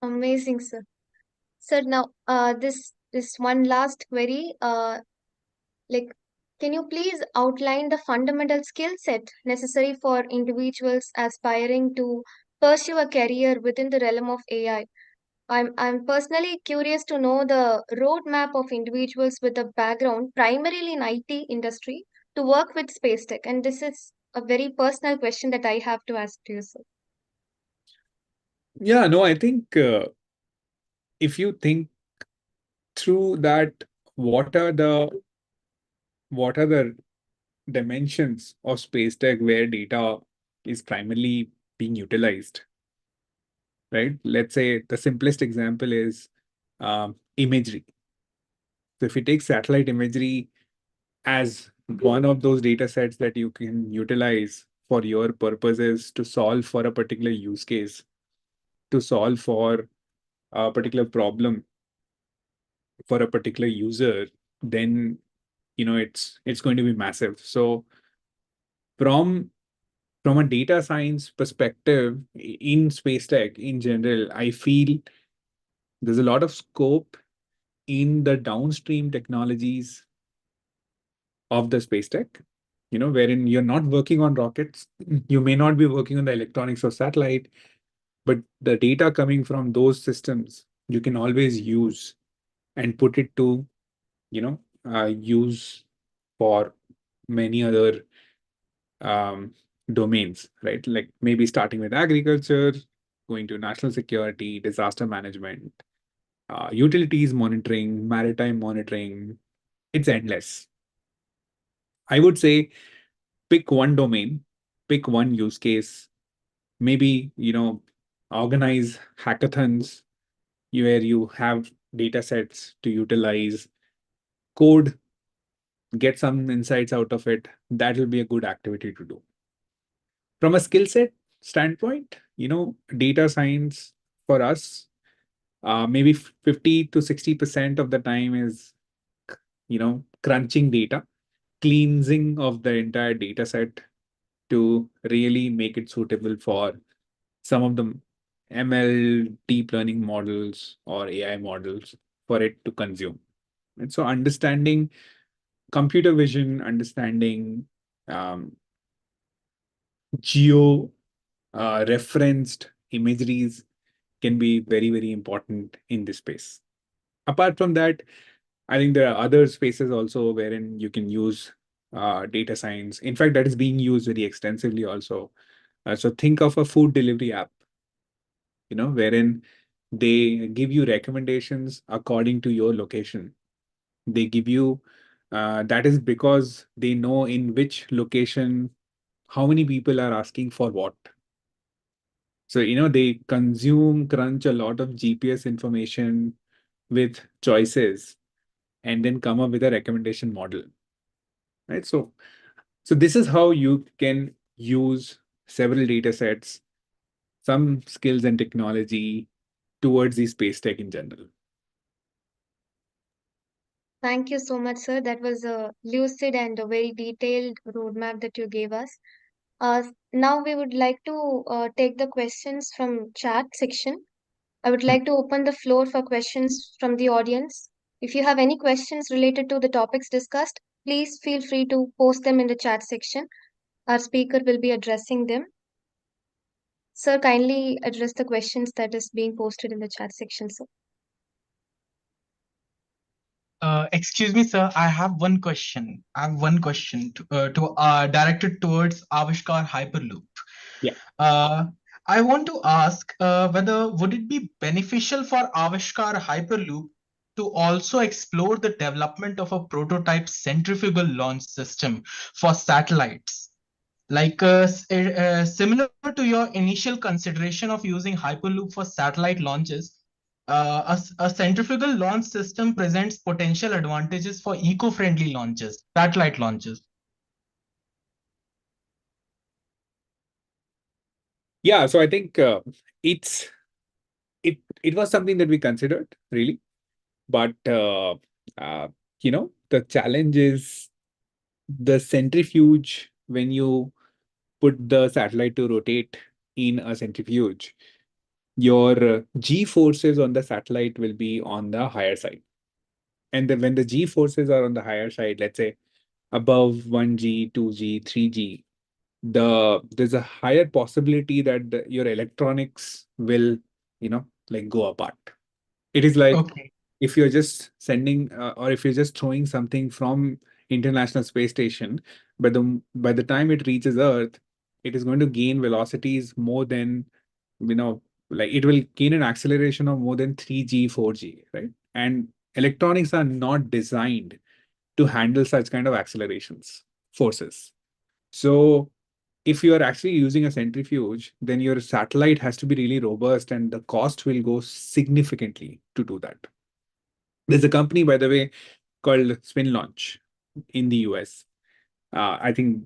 Amazing, sir. Sir, now this one last query. Like, can you please outline the fundamental skill set necessary for individuals aspiring to pursue a career within the realm of AI? I'm personally curious to know the roadmap of individuals with a background primarily in IT industry to work with space tech. And this is a very personal question that I have to ask to you, sir. Yeah, no, I think if you think through that, what are the what are the dimensions of space tech where data is primarily being utilized, right? Let's say the simplest example is imagery. So if you take satellite imagery as one of those data sets that you can utilize for your purposes to solve for a particular use case, to solve for a particular problem for a particular user, then it's going to be massive. So from From a data science perspective in space tech in general, I feel there's a lot of scope in the downstream technologies of the space tech, wherein you're not working on rockets, you may not be working on the electronics of satellite, but the data coming from those systems you can always use and put it to, use for many other domains, right? Like maybe starting with agriculture, going to national security, disaster management, utilities monitoring, maritime monitoring. It's endless. I would say pick one domain, pick one use case, maybe, organize hackathons where you have data sets to utilize, code, get some insights out of it. That will be a good activity to do. From a skill set standpoint, data science for us, maybe 50 to 60% of the time is, crunching data, cleansing of the entire data set to really make it suitable for some of the ML deep learning models or AI models for it to consume. And so understanding computer vision, understanding um, geo referenced imageries can be very, very important in this space. Apart from that, I think there are other spaces also wherein you can use data science. In fact, that is being used very extensively also. So think of a food delivery app, wherein they give you recommendations according to your location. They give you, that is because they know in which location, how many people are asking for what. So, they crunch a lot of GPS information with choices and then come up with a recommendation model, right? So this is how you can use several data sets, some skills and technology towards the space tech in general. Thank you so much, sir. That was a lucid and a very detailed roadmap that you gave us. Now we would like to take the questions from chat section. I would like to open the floor for questions from the audience. If you have any questions related to the topics discussed, please feel free to post them in the chat section. Our speaker will be addressing them. Sir, kindly address the questions that is being posted in the chat section, sir. Excuse me, sir. I have one question. Directed towards Avishkar Hyperloop. Yeah. I want to ask whether would it be beneficial for Avishkar Hyperloop to also explore the development of a prototype centrifugal launch system for satellites? Like similar to your initial consideration of using Hyperloop for satellite launches, a centrifugal launch system presents potential advantages for eco-friendly launches, satellite launches. Yeah, so I think it was something that we considered really, but uh, the challenge is the centrifuge. When you put the satellite to rotate in a centrifuge, your G forces on the satellite will be on the higher side. And then when the G forces are on the higher side, let's say above 1G, 2G, 3G, there's a higher possibility that your electronics will, like go apart. It is like Okay. if you're just sending or if you're just throwing something from International Space Station, but by the time it reaches Earth, it is going to gain velocities more than, you know, like it will gain an acceleration of more than 3G, 4G, right? And electronics are not designed to handle such kind of accelerations, forces. So if you are actually using a centrifuge, then your satellite has to be really robust and the cost will go significantly to do that. There's a company, by the way, called Spin Launch in the US. I think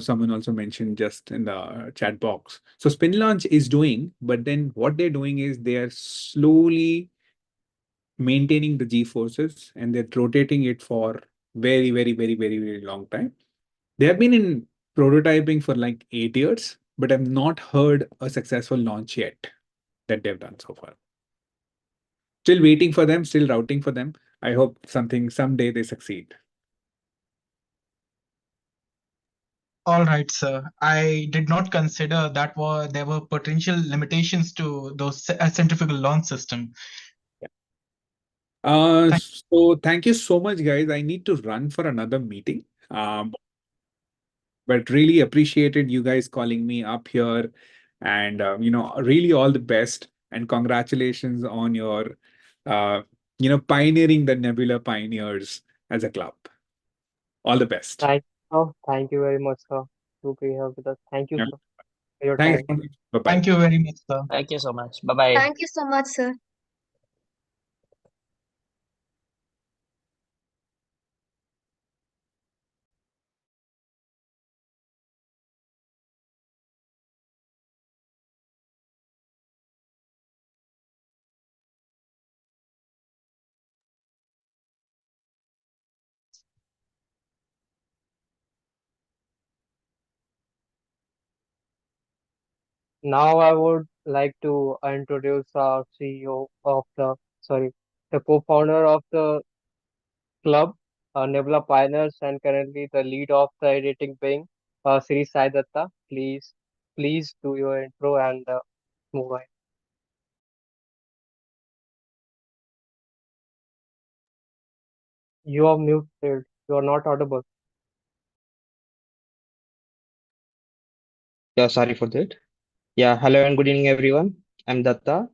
someone also mentioned just in the chat box. So Spin Launch is doing, but then what they're doing is they are slowly maintaining the G forces and they're rotating it for very, very, very, very, very long time. They have been in prototyping for like 8 years, but I've not heard a successful launch yet that they've done so far. Still waiting for them, still routing for them. I hope someday they succeed. All right, sir. I did not consider that there were potential limitations to those centrifugal launch system. Thank So thank you so much, guys. I need to run for another meeting. But really appreciated you guys calling me up here, and really all the best and congratulations on your pioneering the Nebula Pioneers as a club. All the best. Thank you very much, sir, to be here with us. Thank you, Yeah. sir, for your Thanks. time. Bye-bye. Thank you very much, sir. Thank you so much. Bye bye. Thank you so much, sir. Now I would like to introduce our CEO of the co-founder of the club, Nebula Pioneers, and currently the lead of the editing wing, Sri Sai Datta. Please do your intro and move on. You are muted. You are not audible. Yeah, sorry for that. Yeah, hello and good evening, everyone. I'm Datta,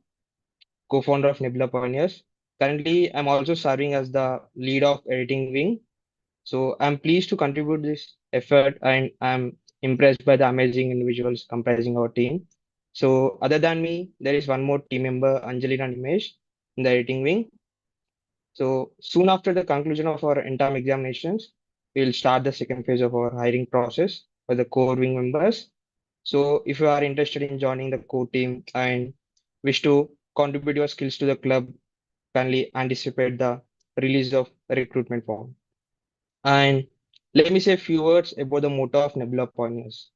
co-founder of Nebula Pioneers. Currently, I'm also serving as the lead of editing wing. So I'm pleased to contribute this effort, and I'm impressed by the amazing individuals comprising our team. So other than me, there is one more team member, Anjali and Nimesh, in the editing wing. So soon after the conclusion of our interim examinations, we'll start the second phase of our hiring process for the core wing members. So if you are interested in joining the core team and wish to contribute your skills to the club, kindly anticipate the release of the recruitment form. And let me say a few words about the motto of Nebula Pioneers.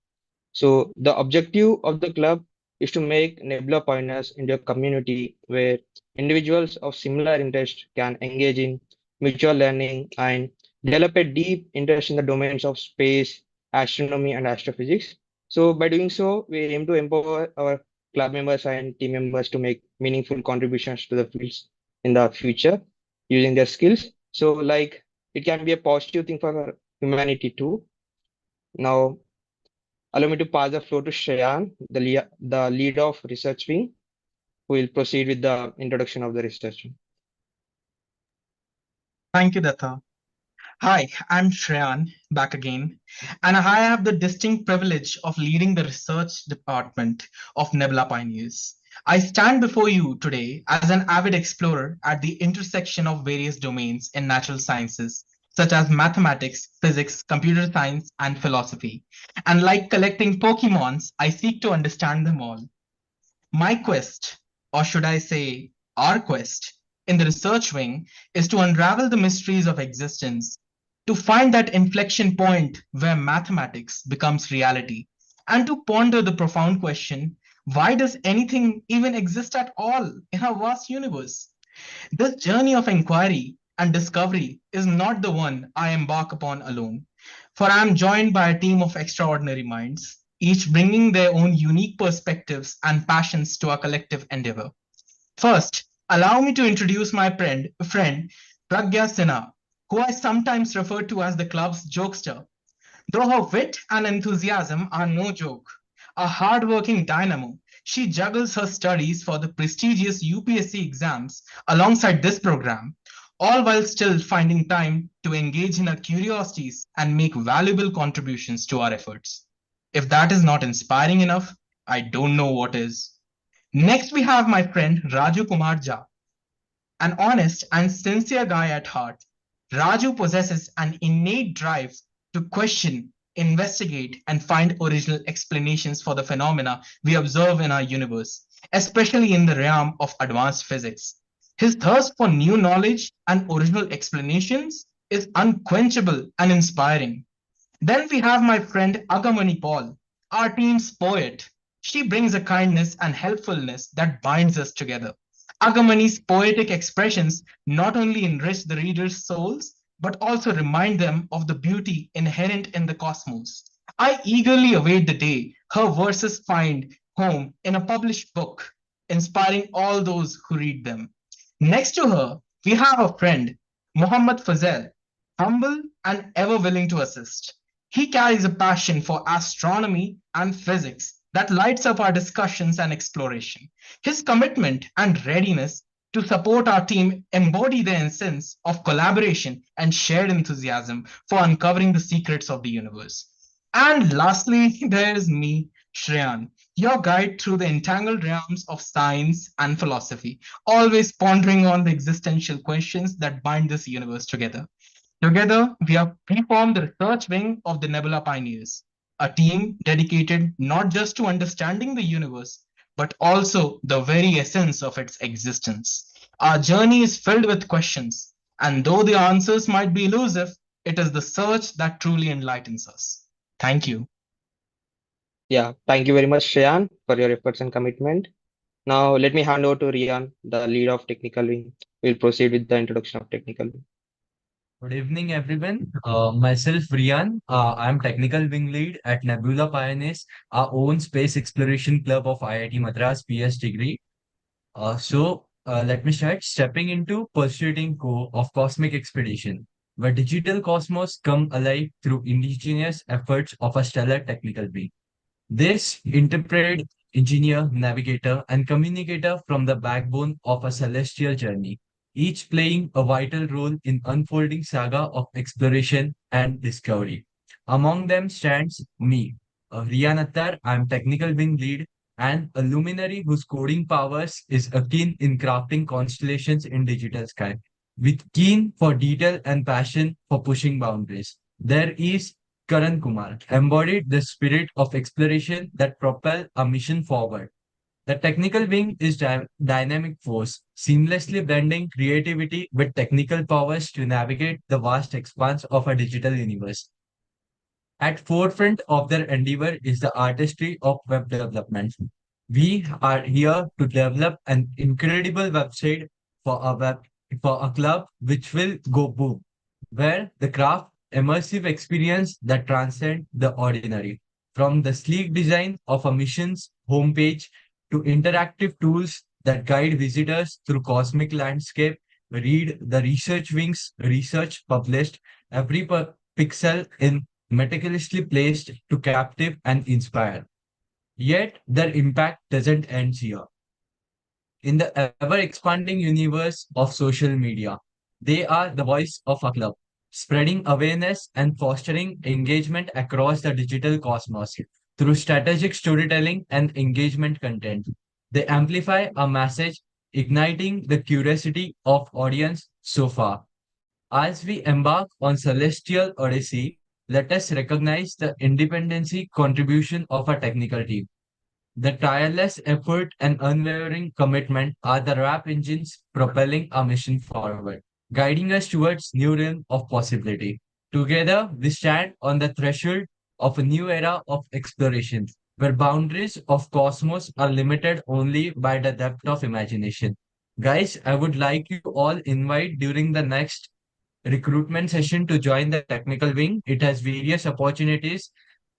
So the objective of the club is to make Nebula Pioneers into a community where individuals of similar interest can engage in mutual learning and develop a deep interest in the domains of space, astronomy, and astrophysics. So by doing so, we aim to empower our club members and team members to make meaningful contributions to the fields in the future using their skills. So like it can be a positive thing for humanity too. Now allow me to pass the floor to Shayan, the lead of research wing, who will proceed with the introduction of the research wing. Thank you, Datta. Hi, I'm Shreyan, back again, and I have the distinct privilege of leading the research department of Nebula Pioneers. I stand before you today as an avid explorer at the intersection of various domains in natural sciences, such as mathematics, physics, computer science, and philosophy. And like collecting Pokemons, I seek to understand them all. My quest, or should I say, our quest, in the research wing is to unravel the mysteries of existence, to find that inflection point where mathematics becomes reality, and to ponder the profound question, why does anything even exist at all in our vast universe? This journey of inquiry and discovery is not the one I embark upon alone, for I am joined by a team of extraordinary minds, each bringing their own unique perspectives and passions to our collective endeavor. First, allow me to introduce my friend Pragya Sinha, who I sometimes refer to as the club's jokester. Though her wit and enthusiasm are no joke, a hardworking dynamo, she juggles her studies for the prestigious UPSC exams alongside this program, all while still finding time to engage in her curiosities and make valuable contributions to our efforts. If that is not inspiring enough, I don't know what is. Next, we have my friend Raju Kumar Jha, an honest and sincere guy at heart. Raju possesses an innate drive to question, investigate, and find original explanations for the phenomena we observe in our universe, especially in the realm of advanced physics. His thirst for new knowledge and original explanations is unquenchable and inspiring. Then we have my friend Agamani Paul, our team's poet. She brings a kindness and helpfulness that binds us together. Agamani's poetic expressions not only enrich the reader's souls, but also remind them of the beauty inherent in the cosmos. I eagerly await the day her verses find home in a published book, inspiring all those who read them. Next to her, we have a friend, Muhammad Fazel, humble and ever willing to assist. He carries a passion for astronomy and physics that lights up our discussions and exploration. His commitment and readiness to support our team embody the essence of collaboration and shared enthusiasm for uncovering the secrets of the universe. And lastly, there is me, Shreyan, your guide through the entangled realms of science and philosophy, always pondering on the existential questions that bind this universe together. Together, we form the research wing of the Nebula Pioneers, a team dedicated not just to understanding the universe, but also the very essence of its existence. Our journey is filled with questions, and though the answers might be elusive, it is the search that truly enlightens us. Thank you. Yeah, thank you very much, Shayan, for your efforts and commitment. Now, let me hand over to Rian, the lead of technical wing. We'll proceed with the introduction of technical wing. Good evening, everyone. Myself, Rian. I'm technical wing lead at Nebula Pioneers, our own space exploration club of IIT Madras PS degree. Let me start stepping into pursuing core of cosmic expedition, where digital cosmos come alive through indigenous efforts of a stellar technical being. This interpreted engineer, navigator, and communicator from the backbone of a celestial journey, each playing a vital role in unfolding saga of exploration and discovery. Among them stands me, Rian Attar. I'm technical wing lead and a luminary whose coding powers is akin in crafting constellations in digital sky, with keen for detail and passion for pushing boundaries. There is Karan Kumar embodied the spirit of exploration that propel a mission forward. The technical wing is dynamic force, seamlessly blending creativity with technical powers to navigate the vast expanse of a digital universe. At forefront of their endeavor is the artistry of web development. We are here to develop an incredible website for for a club which will go boom, where the craft immersive experience that transcend the ordinary. From the sleek design of a mission's homepage to interactive tools that guide visitors through cosmic landscape, read the research wings research published every pixel in meticulously placed to captive and inspire. Yet their impact doesn't end here. In the ever expanding universe of social media, they are the voice of a club, spreading awareness and fostering engagement across the digital cosmos through strategic storytelling and engagement content. They amplify a message, igniting the curiosity of audience so far. As we embark on Celestial Odyssey, let us recognize the independency contribution of a technical team. The tireless effort and unwavering commitment are the rap engines propelling our mission forward, guiding us towards new realm of possibility. Together, we stand on the threshold of a new era of exploration, where boundaries of cosmos are limited only by the depth of imagination. Guys, I would like you all invite during the next recruitment session to join the technical wing. It has various opportunities.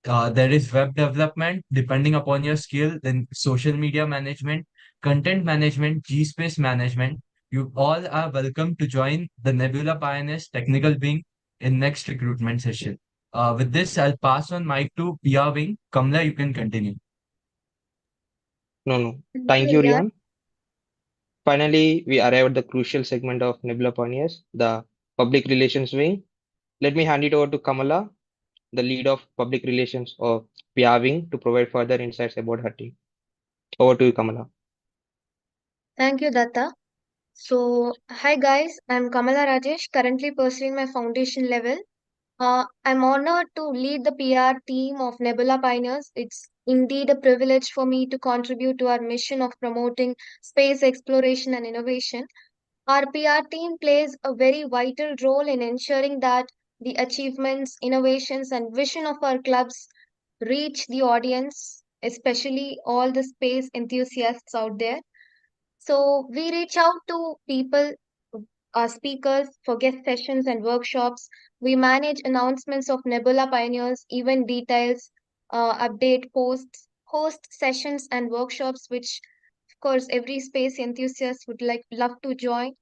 There is web development, depending upon your skill, then social media management, content management, G-space management. You all are welcome to join the Nebula Pioneers technical wing in next recruitment session. With this, I'll pass on mic to PR wing. Kamla, you can continue. No, no. Thank Thank you, you, Rian. Rian. Finally, we arrive at the crucial segment of Nebula Pioneers, the public relations wing. Let me hand it over to Kamala, the lead of public relations of PR wing, to provide further insights about her team. Over to you, Kamala. Thank you, Datta. So, hi guys, I'm Kamala Rajesh, currently pursuing my foundation level. I'm honored to lead the PR team of Nebula Pioneers. It's indeed a privilege for me to contribute to our mission of promoting space exploration and innovation. Our PR team plays a very vital role in ensuring that the achievements, innovations, and vision of our clubs reach the audience, especially all the space enthusiasts out there. So we reach out to people, our speakers for guest sessions and workshops. We manage announcements of Nebula Pioneers, event details, update posts, host sessions and workshops, which of course every space enthusiast would love to join.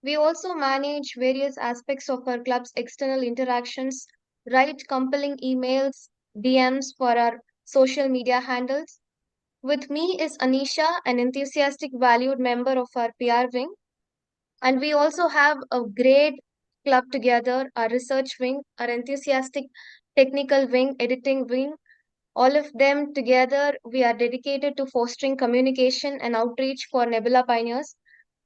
We also manage various aspects of our club's external interactions, write compelling emails, DMs for our social media handles. With me is Anisha, an enthusiastic, valued member of our PR wing. And we also have a great club together, our research wing, our enthusiastic technical wing, editing wing. All of them together, we are dedicated to fostering communication and outreach for Nebula Pioneers.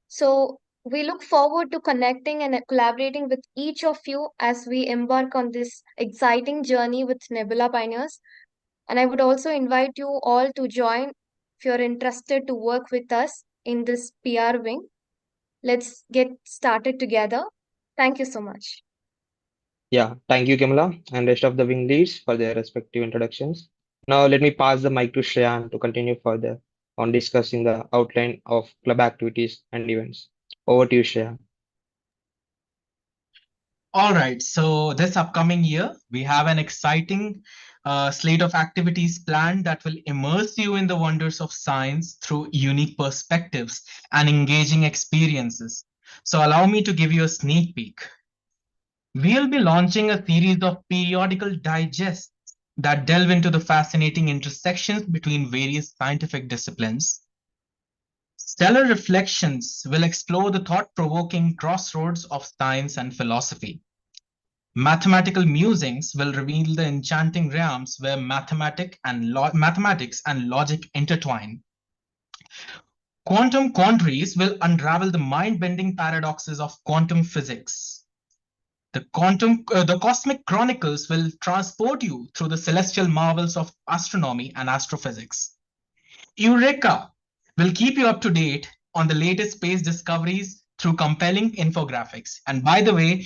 So we look forward to connecting and collaborating with each of you as we embark on this exciting journey with Nebula Pioneers. And I would also invite you all to join if you're interested to work with us in this PR wing. Let's get started together. Thank you so much. Yeah, thank you, Kamala, and rest of the wing leads for their respective introductions. Now, let me pass the mic to Shreyan to continue further on discussing the outline of club activities and events. Over to you, Shreyan. All right, so this upcoming year, we have an exciting slate of activities planned that will immerse you in the wonders of science through unique perspectives and engaging experiences. So, allow me to give you a sneak peek. We'll be launching a series of periodical digests that delve into the fascinating intersections between various scientific disciplines. Stellar Reflections will explore the thought-provoking crossroads of science and philosophy. Mathematical Musings will reveal the enchanting realms where mathematics and logic intertwine. Quantum Quandaries will unravel the mind-bending paradoxes of quantum physics. The Cosmic Chronicles will transport you through the celestial marvels of astronomy and astrophysics. Eureka will keep you up to date on the latest space discoveries through compelling infographics. And by the way,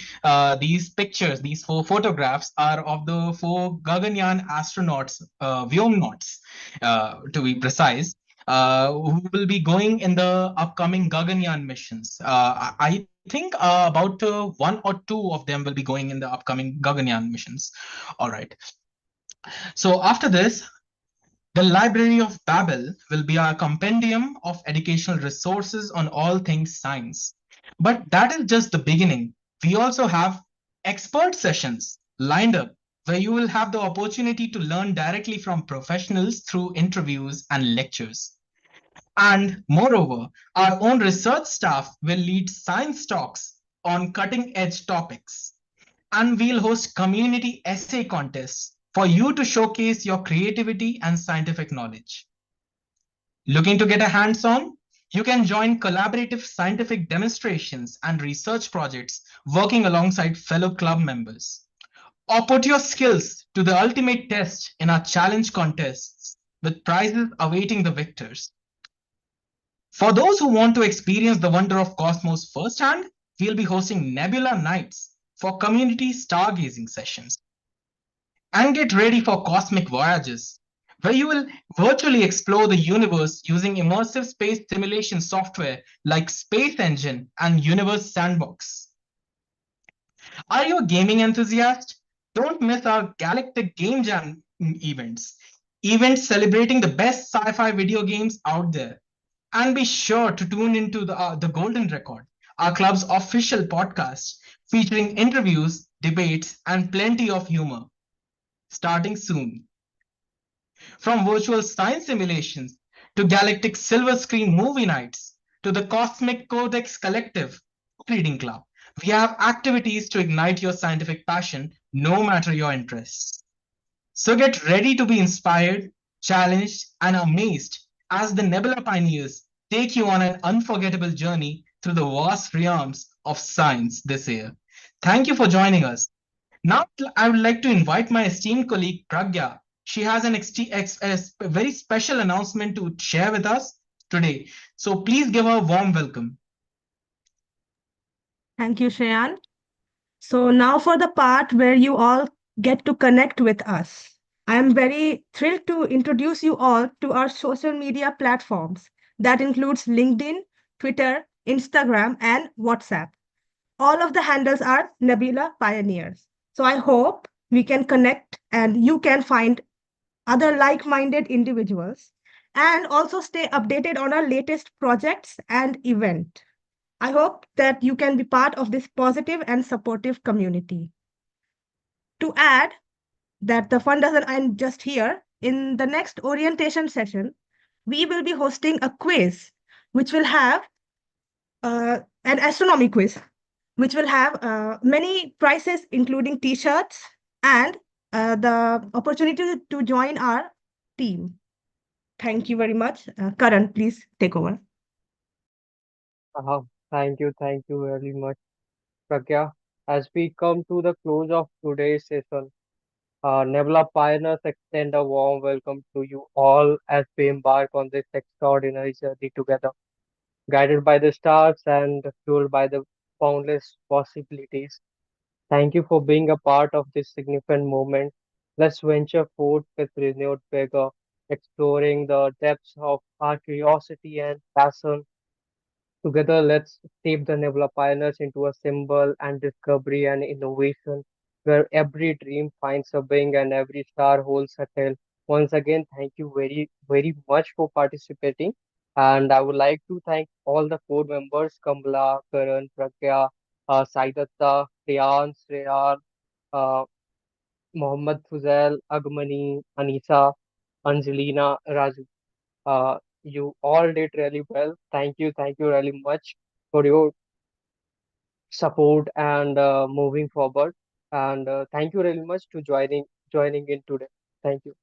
these pictures, these 4 photographs are of the 4 Gaganyaan astronauts, Vyomnauts, to be precise, who will be going in the upcoming Gaganyaan missions. I think about 1 or 2 of them will be going in the upcoming Gaganyaan missions. All right. So after this, the Library of Babel will be our compendium of educational resources on all things science. But that is just the beginning. We also have expert sessions lined up where you will have the opportunity to learn directly from professionals through interviews and lectures. And moreover, our own research staff will lead science talks on cutting edge topics. And we'll host community essay contests for you to showcase your creativity and scientific knowledge. Looking to get a hands-on? You can join collaborative scientific demonstrations and research projects working alongside fellow club members. Or put your skills to the ultimate test in our challenge contests with prizes awaiting the victors. For those who want to experience the wonder of cosmos firsthand, we'll be hosting Nebula Nights for community stargazing sessions. And get ready for cosmic voyages, where you will virtually explore the universe using immersive space simulation software like Space Engine and Universe Sandbox. Are you a gaming enthusiast? Don't miss our Galactic Game Jam events celebrating the best sci-fi video games out there. And be sure to tune into the Golden Record, our club's official podcast, featuring interviews, debates, and plenty of humor. Starting soon. From virtual science simulations to galactic silver screen movie nights to the Cosmic Codex Collective Reading Club, we have activities to ignite your scientific passion no matter your interests. So get ready to be inspired, challenged, and amazed as the Nebula Pioneers take you on an unforgettable journey through the vast realms of science this year. Thank you for joining us. Now, I would like to invite my esteemed colleague Pragya. She has a very special announcement to share with us today. So please give her a warm welcome. Thank you, Shayan. So now for the part where you all get to connect with us. I am very thrilled to introduce you all to our social media platforms that includes LinkedIn, Twitter, Instagram, and WhatsApp. All of the handles are Nebula Pioneers. So I hope we can connect and you can find other like-minded individuals and also stay updated on our latest projects and event. I hope that you can be part of this positive and supportive community. To add that the fun doesn't end just here, in the next orientation session, we will be hosting a quiz, which will have an astronomy quiz, which will have many prizes, including t-shirts and the opportunity to join our team. Thank you very much. Karan, please take over. Uh, thank you very much, Pragya. As we come to the close of today's session, Nebula Pioneers extend a warm welcome to you all as we embark on this extraordinary journey together, guided by the stars and fueled by the boundless possibilities. Thank you for being a part of this significant moment. Let's venture forth with renewed vigor, exploring the depths of our curiosity and passion. Together, let's shape the Nebula Pioneers into a symbol and discovery and innovation where every dream finds a wing and every star holds a tail. Once again, thank you very, very much for participating. And I would like to thank all the core members, Kamala, Karan, Pragya, Saidatta, Priyan, Sreya, uh, Mohammed Fuzail, Agmani, Anisa, Angelina, Raju. You all did really well. Thank you really much for your support and moving forward. And thank you really much to joining in today. Thank you.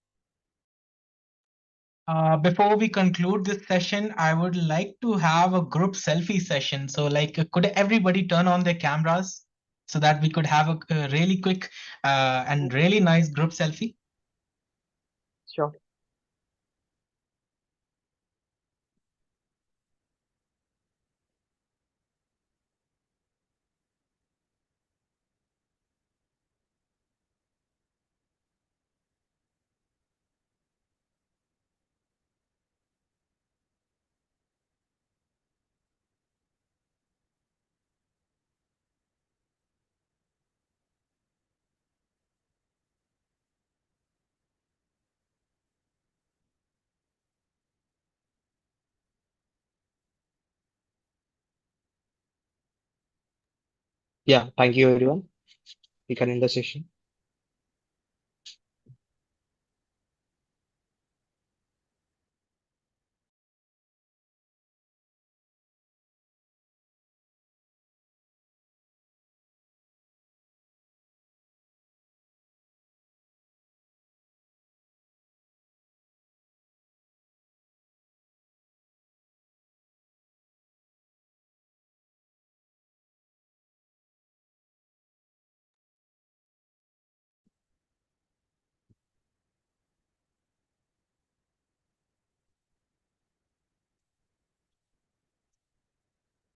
Before we conclude this session, I would like to have a group selfie session. So, like, could everybody turn on their cameras so that we could have a really quick and really nice group selfie? Sure. Yeah, thank you everyone. We can end the session.